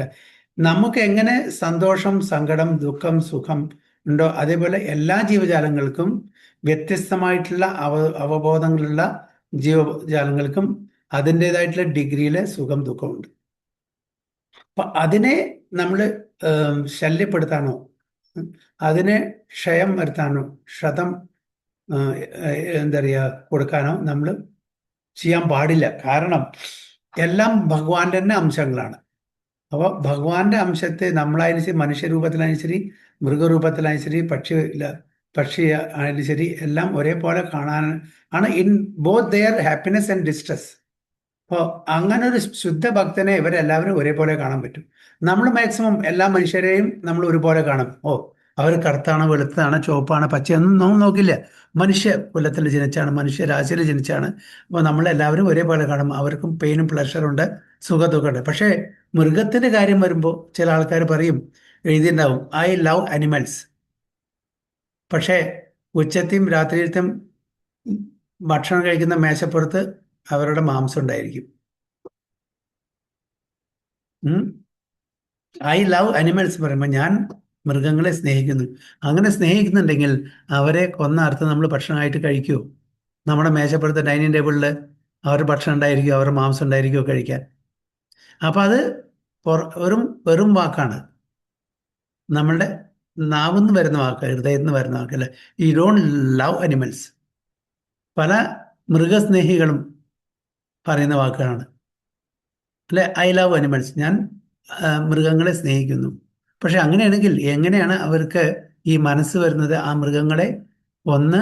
നമുക്ക് എങ്ങനെ സന്തോഷം, സങ്കടം, ദുഃഖം, സുഖം ഉണ്ടോ അതേപോലെ എല്ലാ ജീവജാലങ്ങൾക്കും വ്യത്യസ്തമായിട്ടുള്ള അവബോധങ്ങളുള്ള ജീവജാലങ്ങൾക്കും അതിൻ്റെതായിട്ടുള്ള ഡിഗ്രിയിലെ സുഖം, ദുഃഖമുണ്ട്. അപ്പൊ അതിനെ നമ്മൾ ശല്യപ്പെടുത്താനോ അതിനെ ക്ഷയം വരുത്താനോ എന്താ പറയുക കൊടുക്കാനോ നമ്മൾ ചെയ്യാൻ പാടില്ല. കാരണം എല്ലാം ഭഗവാന്റെ തന്നെ അംശങ്ങളാണ്. അപ്പോൾ ഭഗവാന്റെ അംശത്തെ നമ്മളായാലും ശരി, മനുഷ്യരൂപത്തിലായാലും ശരി, മൃഗരൂപത്തിലായാലും ശരി, പക്ഷി ആയാലും ശരി, എല്ലാം ഒരേപോലെ കാണാൻ ആണ് in both their happiness and distress. അപ്പോൾ അങ്ങനെ ഒരു ശുദ്ധ ഭക്തനെ ഇവരെല്ലാവരും ഒരേപോലെ കാണാൻ പറ്റും. നമ്മൾ മാക്സിമം എല്ലാ മനുഷ്യരെയും നമ്മൾ ഒരുപോലെ കാണും. അവർ കറുത്താണ്, വെളുത്താണ്, ചുവപ്പാണ്, പച്ചയൊന്നും നോക്കില്ല. മനുഷ്യ കുലത്തിൽ ജനിച്ചാണ്, മനുഷ്യരാശിയിൽ ജനിച്ചാണ്. അപ്പോൾ നമ്മളെല്ലാവരും ഒരേപോലെ കാണും. അവർക്കും പെയിനും പ്ലഷറുണ്ട്, സുഖദുഃഖമുണ്ട്. പക്ഷേ മൃഗത്തിൻ്റെ കാര്യം വരുമ്പോൾ ചില ആൾക്കാർ പറയും, എഴുതിയിട്ടുണ്ടാവും ഐ ലവ് അനിമൽസ്. പക്ഷേ ഉച്ചത്തെയും രാത്രിയിലത്തെയും ഭക്ഷണം കഴിക്കുന്ന മേശപ്പുറത്ത് അവരുടെ മാംസം ഉണ്ടായിരിക്കും. ഐ ലവ് അനിമൽസ് പറയുമ്പോൾ ഞാൻ മൃഗങ്ങളെ സ്നേഹിക്കുന്നു. അങ്ങനെ സ്നേഹിക്കുന്നുണ്ടെങ്കിൽ അവരെ കൊന്നറുത്ത് നമ്മൾ ഭക്ഷണമായിട്ട് കഴിക്കുമോ? നമ്മുടെ മേശപ്പുറത്തെ ഡൈനിങ് ടേബിളിൽ അവരുടെ ഭക്ഷണം ഉണ്ടായിരിക്കുമോ, അവരുടെ മാംസം ഉണ്ടായിരിക്കുമോ കഴിക്കാൻ? അപ്പം അത് വെറും വാക്കാണ്, നമ്മളുടെ നാവിന്ന് വരുന്ന വാക്ക്, ഹൃദയത്തിൽ നിന്ന് വരുന്ന വാക്കല്ല. You don't love animals. പല മൃഗസ്നേഹികളും പറയുന്ന വാക്കുകളാണ് അല്ലെ, ഐ ലവ് അനിമൽസ്, ഞാൻ മൃഗങ്ങളെ സ്നേഹിക്കുന്നു. പക്ഷെ അങ്ങനെയാണെങ്കിൽ എങ്ങനെയാണ് അവർക്ക് ഈ മനസ്സ് വരുന്നത്? ആ മൃഗങ്ങളെ ഒന്ന്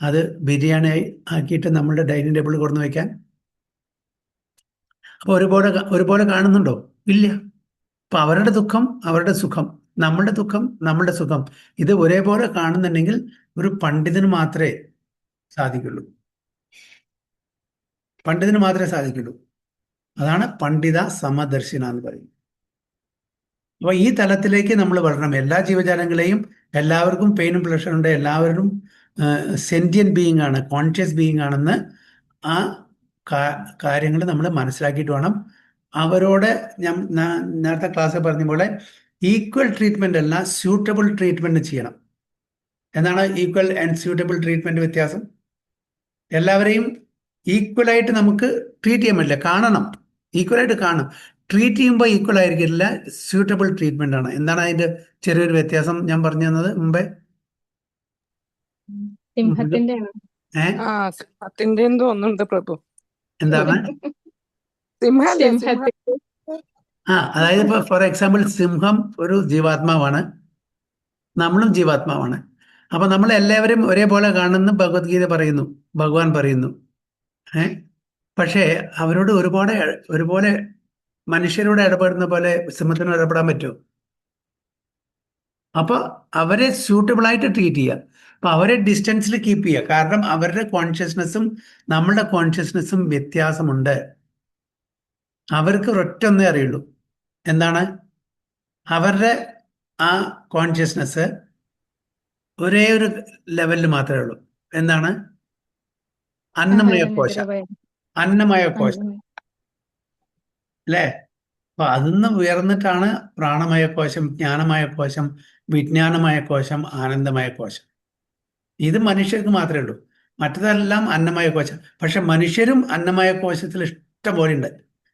അത് ബിരിയാണി ആക്കിയിട്ട് നമ്മളുടെ ഡൈനിങ് ടേബിളിൽ കൊണ്ടു വയ്ക്കാൻ. അപ്പോൾ ഒരുപോലെ കാണുന്നുണ്ടോ? ഇല്ല. അപ്പം അവരുടെ ദുഃഖം അവരുടെ സുഖം, നമ്മളുടെ ദുഃഖം നമ്മളുടെ സുഖം, ഇത് ഒരേപോലെ കാണുന്നുണ്ടെങ്കിൽ ഒരു പണ്ഡിതന് മാത്രമേ സാധിക്കുള്ളൂ. പണ്ഡിതന് മാത്രമേ സാധിക്കുള്ളൂ. അതാണ് പണ്ഡിത സമദർശിന എന്ന് പറയുന്നത്. അപ്പോൾ ഈ തലത്തിലേക്ക് നമ്മൾ വളരണം. എല്ലാ ജീവജാലങ്ങളെയും, എല്ലാവർക്കും പെയിനും പ്ലഷറുണ്ട്, എല്ലാവരും സെന്റിയൻ ബീയിങ് ആണ്, കോൺഷ്യസ് ബീയിങ് ആണെന്ന് ആ കാര്യങ്ങൾ നമ്മൾ മനസ്സിലാക്കിയിട്ട് വേണം അവരോട്. ഞാൻ നേരത്തെ ക്ലാസ്സിൽ പറഞ്ഞ പോലെ ഈക്വൽ ട്രീറ്റ്മെന്റ് അല്ല, സ്യൂട്ടബിൾ ട്രീറ്റ്മെന്റ് ചെയ്യണം. എന്താണ് ഈക്വൽ ആൻഡ് സ്യൂട്ടബിൾ ട്രീറ്റ്മെന്റ് വ്യത്യാസം? എല്ലാവരെയും ഈക്വലായിട്ട് നമുക്ക് ട്രീറ്റ് ചെയ്യാൻ പറ്റില്ല, കാണണം, ഈക്വലായിട്ട് കാണണം. ട്രീറ്റ് ചെയ്യുമ്പോൾ ഈക്വൽ ആയിരിക്കില്ല, സ്യൂട്ടബിൾ ട്രീറ്റ്മെന്റ് ആണ്. എന്താണ് അതിന്റെ ചെറിയൊരു വ്യത്യാസം ഞാൻ പറഞ്ഞു തന്നത് മുമ്പേ? സിംഹത്തിന്റെ തോന്നുന്നുണ്ട് പ്രഭു. എന്താണ്? അതായത് ഇപ്പൊ ഫോർ എക്സാമ്പിൾ സിംഹം ഒരു ജീവാത്മാവാണ്, നമ്മളും ജീവാത്മാവാണ്. അപ്പൊ നമ്മൾ എല്ലാവരും ഒരേപോലെ കാണുന്നു ഭഗവത്ഗീത പറയുന്നു, ഭഗവാൻ പറയുന്നു. പക്ഷേ അവരോട് ഒരുപോലെ മനുഷ്യരോട് ഇടപെടുന്ന പോലെ സിംഹത്തിനോട് ഇടപെടാൻ പറ്റുമോ? അപ്പൊ അവരെ സ്യൂട്ടബിൾ ആയിട്ട് ട്രീറ്റ് ചെയ്യുക. അപ്പൊ അവരെ ഡിസ്റ്റൻസിൽ കീപ്പ് ചെയ്യുക. കാരണം അവരുടെ കോൺഷ്യസ്നെസ്സും നമ്മളുടെ കോൺഷ്യസ്നെസ്സും വ്യത്യാസമുണ്ട്. അവർക്ക് ഒരൊറ്റ ഒന്നേ അറിയുള്ളൂ, എന്താണ്? അവരുടെ ആ കോൺഷ്യസ്നെസ് ഒരേ ഒരു ലെവലിൽ മാത്രമേ ഉള്ളൂ. എന്താണ്? അന്നമയ കോശം. അന്നമയ കോശം അല്ലേ? അപ്പൊ അതിന്ന് ഉയർന്നിട്ടാണ് പ്രാണമയ കോശം, ജ്ഞാനമയ കോശം, വിജ്ഞാനമയ കോശം, ആനന്ദമയ കോശം. ഇത് മനുഷ്യർക്ക് മാത്രമേ ഉള്ളൂ. മറ്റതെല്ലാം അന്നമയ കോശം. പക്ഷെ മനുഷ്യരും അന്നമയ കോശത്തിൽ ഇഷ്ടം പോലെ ഉണ്ട്,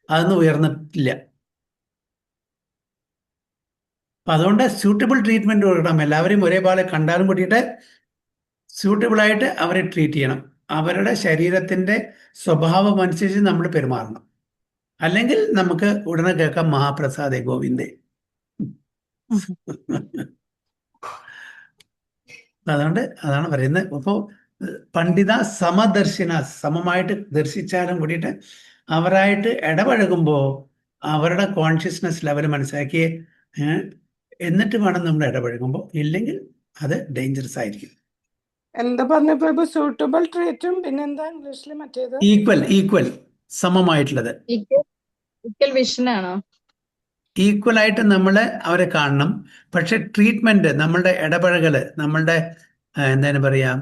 അതൊന്നും ഉയർന്നിട്ടില്ല. അപ്പൊ അതുകൊണ്ട് സ്യൂട്ടബിൾ ട്രീറ്റ്മെന്റ് കൊടുക്കണം. എല്ലാവരെയും ഒരേപോലെ കണ്ടാലും കൂട്ടിയിട്ട് സ്യൂട്ടബിൾ ആയിട്ട് അവരെ ട്രീറ്റ് ചെയ്യണം. അവരുടെ ശരീരത്തിന്റെ സ്വഭാവം അനുസരിച്ച് നമ്മൾ പെരുമാറണം. അല്ലെങ്കിൽ നമുക്ക് ഉടനെ കേൾക്കാം മഹാപ്രസാദേ ഗോവിന്ദേ. അതുകൊണ്ട് അതാണ് പറയുന്നത്. അപ്പോൾ പണ്ഡിത സമദർശിന, സമമായിട്ട് ദർശിച്ചാലും കൂടിയിട്ട് അവരായിട്ട് ഇടപഴകുമ്പോൾ അവരുടെ കോൺഷ്യസ്നെസ് ലെവൽ മനസ്സിലാക്കി എന്നിട്ട് വേണം നമ്മൾ ഇടപഴകുമ്പോൾ. ഇല്ലെങ്കിൽ അത് ഡേഞ്ചറസ് ആയിരിക്കും. എന്താ പറഞ്ഞപ്പോ സൂട്ടബിൾ ട്രീറ്റും പിന്നെന്താ ഇംഗ്ലീഷിൽ മറ്റേത്? ഈക്വൽ സമമായിട്ടുള്ളത്. ഈക്വൽ വിഷനാണോ? ഈക്വൽ ആയിട്ട് നമ്മൾ അവരെ കാണണം. പക്ഷെ ട്രീറ്റ്മെന്റ്, നമ്മളുടെ ഇടപഴകല്, നമ്മളുടെ എന്താണ് പറയാ,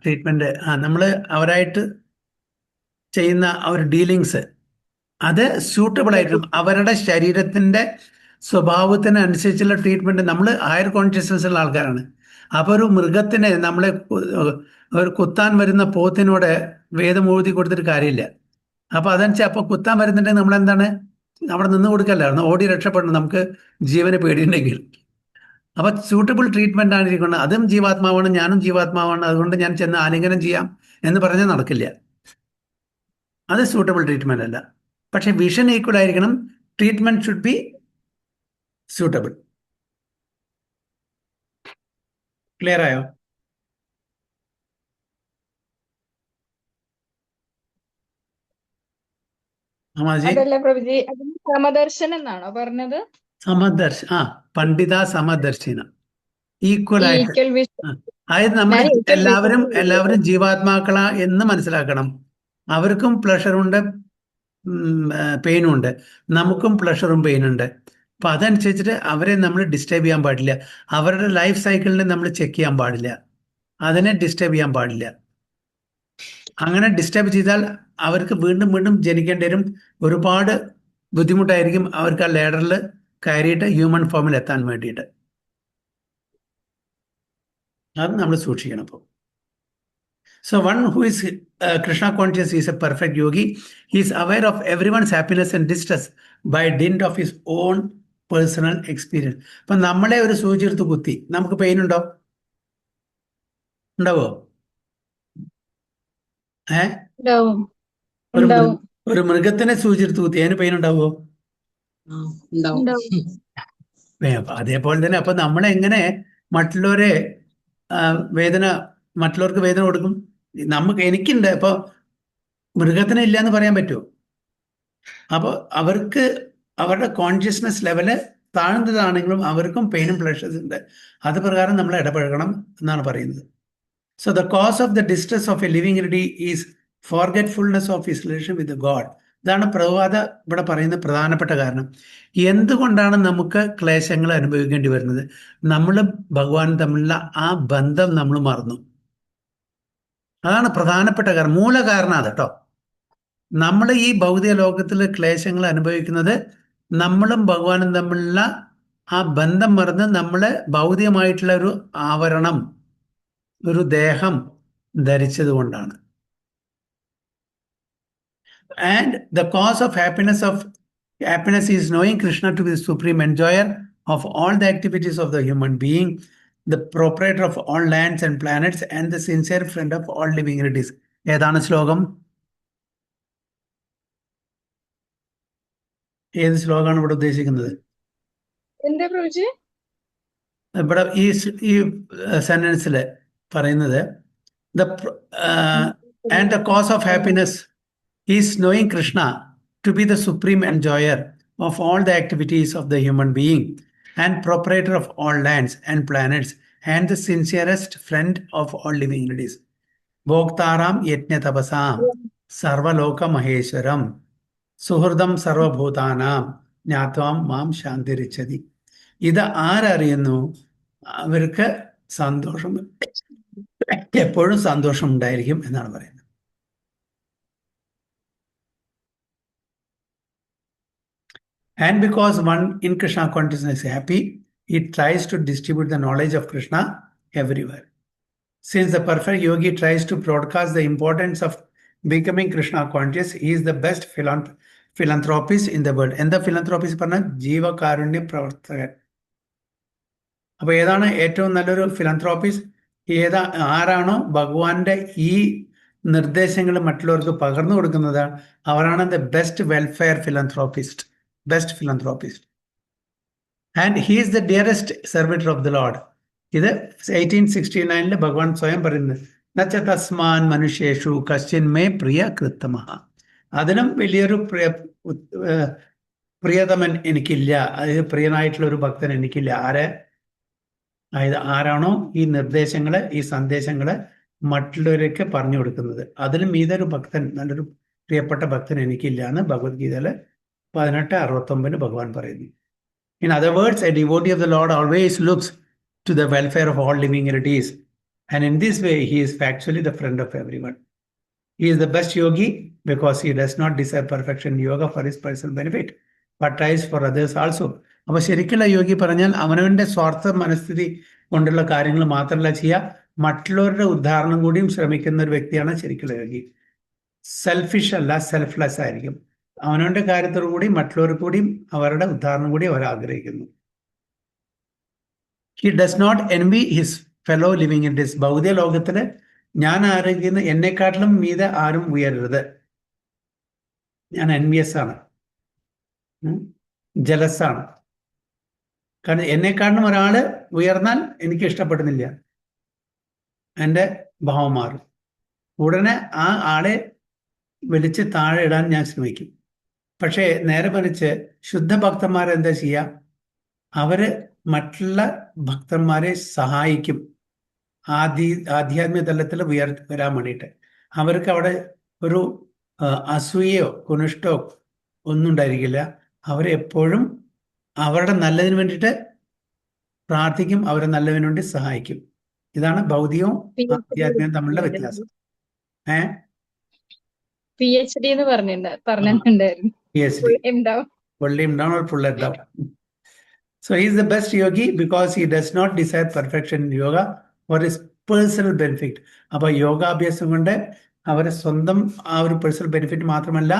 ട്രീറ്റ്മെന്റ് നമ്മൾ അവരായിട്ട് ചെയ്യുന്ന ഒരു ഡീലിങ്സ് അത് സ്യൂട്ടബിൾ ആയിട്ടും അവരുടെ ശരീരത്തിന്റെ സ്വഭാവത്തിനനുസരിച്ചുള്ള ട്രീറ്റ്മെന്റ്. നമ്മൾ ഹയർ കോൺഷ്യസ്നസ് ഉള്ള ആൾക്കാരാണ്. അപ്പൊ ഒരു മൃഗത്തിനെ നമ്മളെ ഒരു കുത്താൻ വരുന്ന പോത്തിനോട് വേദം എഴുതി കൊടുത്തിട്ട് കാര്യമില്ല. അപ്പൊ അതനുസരിച്ച് അപ്പൊ കുത്താൻ വരുന്നുണ്ടെങ്കിൽ നമ്മളെന്താണ്, അവിടെ നിന്ന് കൊടുക്കല്ലായിരുന്നു, ഓടി രക്ഷപ്പെടണം നമുക്ക് ജീവന് പേടിയുണ്ടെങ്കിൽ. അപ്പൊ സ്യൂട്ടബിൾ ട്രീറ്റ്മെന്റ് ആണ് ഇരിക്കുന്നത്. അതും ജീവാത്മാവാണ്, ഞാനും ജീവാത്മാവാണ്, അതുകൊണ്ട് ഞാൻ ചെന്ന് ആലിംഗനം ചെയ്യാം എന്ന് പറഞ്ഞാൽ നടക്കില്ല. അത് സ്യൂട്ടബിൾ ട്രീറ്റ്മെന്റ് അല്ല. പക്ഷെ വിഷൻ ഈക്വൽ ആയിരിക്കണം. Treatment should be suitable. Clear ആയോ? അതല്ല പ്രഭുജി, അതിന് സമദർശനം എന്നാണോ പറഞ്ഞത്? പണ്ഡിത സമദർശിന, ഈക്വൽ ആയിട്ട്. Equal vision. അതായത് നമ്മൾ എല്ലാവരും ജീവാത്മാക്കളാ എന്ന് മനസ്സിലാക്കണം. അവർക്കും പ്ലഷറുണ്ട്, പെയിനും ഉണ്ട്. നമുക്കും പ്ലഷറും പെയിനും ഉണ്ട്. അപ്പൊ അതനുസരിച്ചിട്ട് അവരെ നമ്മൾ ഡിസ്റ്റർബ് ചെയ്യാൻ പാടില്ല. അവരുടെ ലൈഫ് സൈക്കിളിനെ നമ്മൾ ചെക്ക് ചെയ്യാൻ പാടില്ല. അതിനെ ഡിസ്റ്റർബ് ചെയ്യാൻ പാടില്ല. അങ്ങനെ ഡിസ്റ്റർബ് ചെയ്താൽ അവർക്ക് വീണ്ടും വീണ്ടും ജനിക്കേണ്ടി വരും. ഒരുപാട് ബുദ്ധിമുട്ടായിരിക്കും അവർക്ക് ആ ലേഡറിൽ കയറിയിട്ട് ഹ്യൂമൻ ഫോമിൽ എത്താൻ വേണ്ടിയിട്ട്. അത് നമ്മൾ സൂക്ഷിക്കണം. അപ്പോൾ so one who is Krishna conscious is a perfect yogi. He is aware of everyone's happiness and distress by dint of his own personal experience. അപ്പൊ നമ്മളെ ഒരു സൂചി എടുത്ത് കുത്തി നമുക്ക് പെയിൻ ഉണ്ടാവോ? ഒരു മൃഗത്തിനെ സൂചി എടുത്ത് കുത്തി അതിന് പെയിൻ ഉണ്ടാവോ? അതേപോലെ തന്നെ അപ്പൊ നമ്മളെങ്ങനെ മറ്റുള്ളവർക്ക് വേദന കൊടുക്കും? എനിക്കുണ്ട്, അപ്പൊ മൃഗത്തിന് ഇല്ല എന്ന് പറയാൻ പറ്റുമോ? അപ്പോൾ അവർക്ക് അവരുടെ കോൺഷ്യസ്നെസ് ലെവല് താഴ്ന്നതാണെങ്കിലും അവർക്കും പെയിനും പ്ലഷേഴ്സ് ഉണ്ട്. അത് പ്രകാരം നമ്മൾ ഇടപഴകണം എന്നാണ് പറയുന്നത്. So the cause of the distress of A living entity is ഫോർഗെറ്റ്ഫുൾനെസ് of his relation with God. ഇതാണ് പ്രഭുപാദ ഇവിടെ പറയുന്ന പ്രധാനപ്പെട്ട കാരണം. എന്തുകൊണ്ടാണ് നമുക്ക് ക്ലേശങ്ങൾ അനുഭവിക്കേണ്ടി വരുന്നത്? നമ്മൾ ഭഗവാൻ തമ്മിലുള്ള ആ ബന്ധം നമ്മൾ മറന്നു. അതാണ് പ്രധാനപ്പെട്ട കാരണം, മൂലകാരണം അത് കേട്ടോ. നമ്മൾ ഈ ഭൗതിക ലോകത്തിൽ ക്ലേശങ്ങൾ അനുഭവിക്കുന്നത് നമ്മളും ഭഗവാനും തമ്മിലുള്ള ആ ബന്ധം മറന്ന് നമ്മള് ഭൗതികമായിട്ടുള്ള ഒരു ആവരണം, ഒരു ദേഹം ധരിച്ചത് കൊണ്ടാണ്. And the cause of happiness is knowing Krishna to be the supreme enjoyer of all the activities of the human being, the proprietor of all lands and planets, and the sincere friend of all living entities. ഏതാണ് ശ്ലോകം? ഏത് ശ്ലോകമാണ് ഇവിടെ ഉദ്ദേശിക്കുന്നത്? എന്താ പ്രഭുജി? ഇവിടെ ഈ സെന്റൻസിൽ പറയുന്നത് and the cause of happiness is knowing Krishna to be the supreme enjoyer of all the activities of the human being and proprietor of all lands and planets and the sincerest friend of all living entities. Bhoktaram yajna tapasam sarvaloka maheshwaram സുഹൃദം സർവഭൂതാനാം ജ്ഞാത്വാം മാം ശാന്തിരിച്ചതി. ഇത് ആരറിയുന്നു അവർക്ക് സന്തോഷം, എപ്പോഴും സന്തോഷം ഉണ്ടായിരിക്കും എന്നാണ് പറയുന്നത്. And because one in Krishna consciousness is happy, it tries to distribute the knowledge of Krishna everywhere. Since the perfect yogi tries to broadcast the importance of becoming Krishna conscious, he is the best philanthropist in the world. എന്താ philanthropist പറഞ്ഞാൽ ജീവകാരുണ്യ പ്രവർത്തകൻ. അപ്പൊ ഏതാണ് ഏറ്റവും നല്ലൊരു ഫിലന്ത്രോപ്പിസ്റ്റ്? ആരാണോ ഭഗവാന്റെ ഈ നിർദ്ദേശങ്ങൾ മറ്റുള്ളവർക്ക് പകർന്നു കൊടുക്കുന്നത്, അവരാണ് the best welfare philanthropist, best philanthropist. And he is the dearest servant of the lord. ഇത് 1869 ഭഗവാൻ സ്വയം പറയുന്നത്, നച്ച തസ്മാൻ മനുഷ്യേഷു കശ്ചിൻ മേ പ്രിയ കൃത്തമ. അതിനും വലിയൊരു പ്രിയതമൻ എനിക്കില്ല, അതായത് പ്രിയനായിട്ടുള്ള ഒരു ഭക്തൻ എനിക്കില്ല. അതായത് ആരാണോ ഈ നിർദ്ദേശങ്ങള്, ഈ സന്ദേശങ്ങള് മറ്റുള്ളവരൊക്കെ പറഞ്ഞു കൊടുക്കുന്നത്, അതിലും ഇതൊരു ഭക്തൻ, നല്ലൊരു പ്രിയപ്പെട്ട ഭക്തൻ എനിക്കില്ല എന്ന് ഭഗവത്ഗീതയില് 18:69 ഭഗവാൻ പറയുന്നു. In other words, a devotee of the Lord always looks to the welfare of all living entities, and in this way he is factually the friend of everyone. He is the best yogi because he does not desire perfection in yoga for his personal benefit, but tries for others also. അപ്പൊ ശരിക്കുള്ള യോഗി പറഞ്ഞാൽ അവനവന്റെ സ്വാർത്ഥ മനസ്ഥിതി കൊണ്ടുള്ള കാര്യങ്ങൾ മാത്രമല്ല ചെയ്യുക, മറ്റുള്ളവരുടെ ഉദ്ധാരണം കൂടിയും ശ്രമിക്കുന്ന ഒരു വ്യക്തിയാണ് ശരിക്കുള്ള യോഗി. സെൽഫിഷ് അല്ല, സെൽഫ്ലെസ് ആയിരിക്കും. അവനവന്റെ കാര്യത്തോടു കൂടി മറ്റുള്ളവർക്ക് കൂടിയും അവരുടെ ഉദ്ധാരണം കൂടി അവർ ആഗ്രഹിക്കുന്നു. He does not envy his fellow living in this. ഭൗതിക ലോകത്തില് ഞാൻ ആരോഗ്യം എന്നെക്കാട്ടിലും മീതെ ആരും ഉയരരുത്, ഞാൻ എൻവിയസ് ആണ്, ജലസാണ്. കാരണം എന്നെക്കാട്ടിലും ഒരാള് ഉയർന്നാൽ എനിക്ക് ഇഷ്ടപ്പെടുന്നില്ല, എൻ്റെ ഭാവം മാറും. ഉടനെ ആ ആളെ വിളിച്ച് താഴെ ഇടാൻ ഞാൻ ശ്രമിക്കും. പക്ഷേ നേരെ മറിച്ച് ശുദ്ധ ഭക്തന്മാരെന്താ ചെയ്യുക? അവര് മറ്റുള്ള ഭക്തന്മാരെ സഹായിക്കും, ആധ്യാത്മിക തലത്തിൽ വരാൻ വേണ്ടിയിട്ട്. അവർക്ക് അവിടെ ഒരു അസൂയയോ കുനിഷ്ടോ ഒന്നും ഉണ്ടായിരിക്കില്ല. അവരെപ്പോഴും അവരുടെ നല്ലതിന് വേണ്ടിയിട്ട് പ്രാർത്ഥിക്കും, അവരെ നല്ലതിന് വേണ്ടി സഹായിക്കും. ഇതാണ് ഭൗതികവും ആധ്യാത്മികവും തമ്മിലുള്ള വ്യത്യാസം. PhD എന്ന് പറഞ്ഞിട്ടുണ്ടായിരുന്നു. Pull him down or pull it down. So he is the best yogi because he does not desire perfection in yoga for his personal benefit. അപ്പൊ യോഗാഭ്യാസം കൊണ്ട് അവരെ സ്വന്തം ആ ഒരു പേഴ്സണൽ ബെനിഫിറ്റ് മാത്രമല്ല,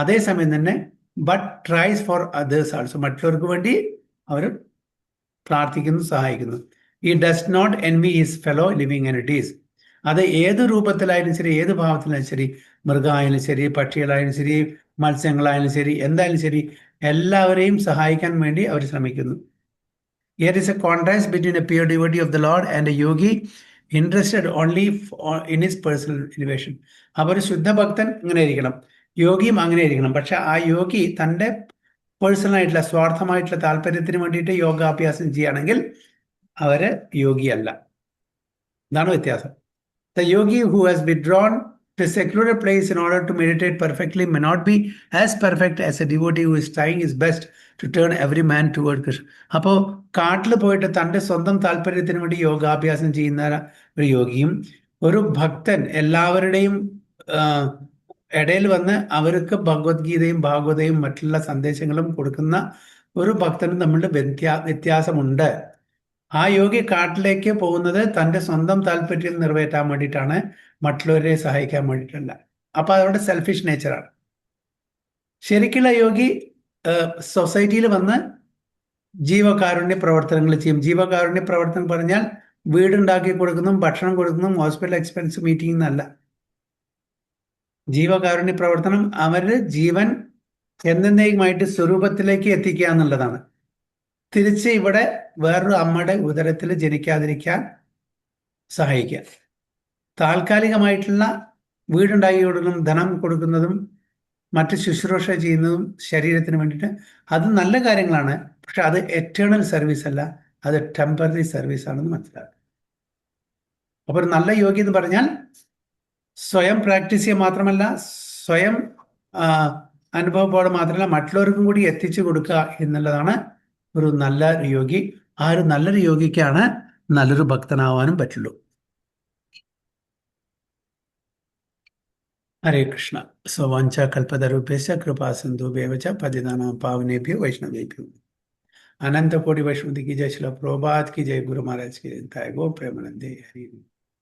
അതേസമയം തന്നെ but tries for others also, മറ്റുള്ളവർക്ക് വേണ്ടി അവർ പ്രാർത്ഥിക്കുന്നു, സഹായിക്കുന്നു. he does not envy his fellow living entities. അത് ഏത് രൂപത്തിലായാലും ശരി, ഏത് ഭാവത്തിലായാലും ശരി, മൃഗമായാലും ശരി, പക്ഷികളായാലും ശരി, മത്സ്യങ്ങളായാലും ശരി, എന്തായാലും ശരി, എല്ലാവരെയും സഹായിക്കാൻ വേണ്ടി അവർ ശ്രമിക്കുന്നു. Here is a contrast between a pure devotee of the Lord and a yogi interested only in his personal elevation. അപ്പോൾ ഒരു ശുദ്ധ ഭക്തൻ ഇങ്ങനെ ഇരിക്കണം, യോഗിയും അങ്ങനെ ഇരിക്കണം. പക്ഷെ ആ യോഗി തൻ്റെ പേഴ്സണലായിട്ടുള്ള സ്വാർത്ഥമായിട്ടുള്ള താല്പര്യത്തിന് വേണ്ടിയിട്ട് യോഗാഭ്യാസം ചെയ്യുകയാണെങ്കിൽ അവര് യോഗിയല്ല. ഇതാണ് വ്യത്യാസം. The yogi who has withdrawn to a secluded place in order to meditate perfectly may not be as perfect as a devotee who is trying his best to turn every man toward Krishna. അപ്പോൾ കാട്ടിൽ പോയിട്ട് തൻ്റെ സ്വന്തം താല്പര്യത്തിന് വേണ്ടി യോഗാഭ്യാസം ചെയ്യുന്ന ഒരു യോഗിയും ഒരു ഭക്തൻ എല്ലാവരുടെയും ഇടയിൽ വന്ന് അവർക്ക് ഭഗവത്ഗീതയും ഭാഗവതയും മറ്റുള്ള സന്ദേശങ്ങളും കൊടുക്കുന്ന ഒരു ഭക്തനും തമ്മിലുള്ള വ്യത്യാസമുണ്ട്. ആ യോഗി കാട്ടിലേക്ക് പോകുന്നത് തൻ്റെ സ്വന്തം താല്പര്യം നിറവേറ്റാൻ വേണ്ടിയിട്ടാണ്, മറ്റുള്ളവരെ സഹായിക്കാൻ വേണ്ടിയിട്ടല്ല. അപ്പൊ അവരുടെ സെൽഫിഷ് നേച്ചറാണ്. ശരിക്കുള്ള യോഗി സൊസൈറ്റിയിൽ വന്ന് ജീവകാരുണ്യ പ്രവർത്തനങ്ങൾ ചെയ്യും. ജീവകാരുണ്യ പ്രവർത്തനം പറഞ്ഞാൽ വീടുണ്ടാക്കി കൊടുക്കുന്നതും ഭക്ഷണം കൊടുക്കുന്നതും ഹോസ്പിറ്റൽ എക്സ്പെൻസ് മീറ്റിംഗ് എന്നല്ല. ജീവകാരുണ്യ പ്രവർത്തനം അവരുടെ ജീവൻ എന്നേക്കുമായിട്ട് സ്വരൂപത്തിലേക്ക് എത്തിക്കുക എന്നുള്ളതാണ്. തിരിച്ച് ഇവിടെ വേറൊരു അമ്മയുടെ ഉദരത്തിൽ ജനിക്കാതിരിക്കാൻ സഹായിക്കുക. താൽക്കാലികമായിട്ടുള്ള വീടുണ്ടാക്കി കൊടുക്കുന്നതും ധനം കൊടുക്കുന്നതും മറ്റ് ശുശ്രൂഷ ചെയ്യുന്നതും ശരീരത്തിന് വേണ്ടിയിട്ട് അത് നല്ല കാര്യങ്ങളാണ്. പക്ഷെ അത് എറ്റേണൽ സർവീസ് അല്ല, അത് ടെമ്പററി സർവീസ് ആണെന്ന് മനസ്സിലാക്കുക. അപ്പോൾ ഒരു നല്ല യോഗി എന്ന് പറഞ്ഞാൽ സ്വയം പ്രാക്ടീസ് ചെയ്യുക മാത്രമല്ല, സ്വയം അനുഭവത്തോടെ മാത്രമല്ല മറ്റുള്ളവർക്കും കൂടി എത്തിച്ചു കൊടുക്കുക എന്നുള്ളതാണ് ഒരു നല്ല യോഗി. ആ ഒരു നല്ലൊരു യോഗിക്കാണ് നല്ലൊരു ഭക്തനാവാനും പറ്റുള്ളൂ. ഹരേ കൃഷ്ണ. സ്വവാഞ്ച കൽപ്പതരുഭ്യശ്ച കൃപാ സിന്ധുഭ്യവ ച പതിതാനാം പാവനേഭ്യോ വൈഷ്ണവേഭ്യോ. अनंत कोटि वैष्णव की जय, श्रील प्रभुपाद की जय, गुरु महाराज की जय, गो प्रेमानंदे हरि।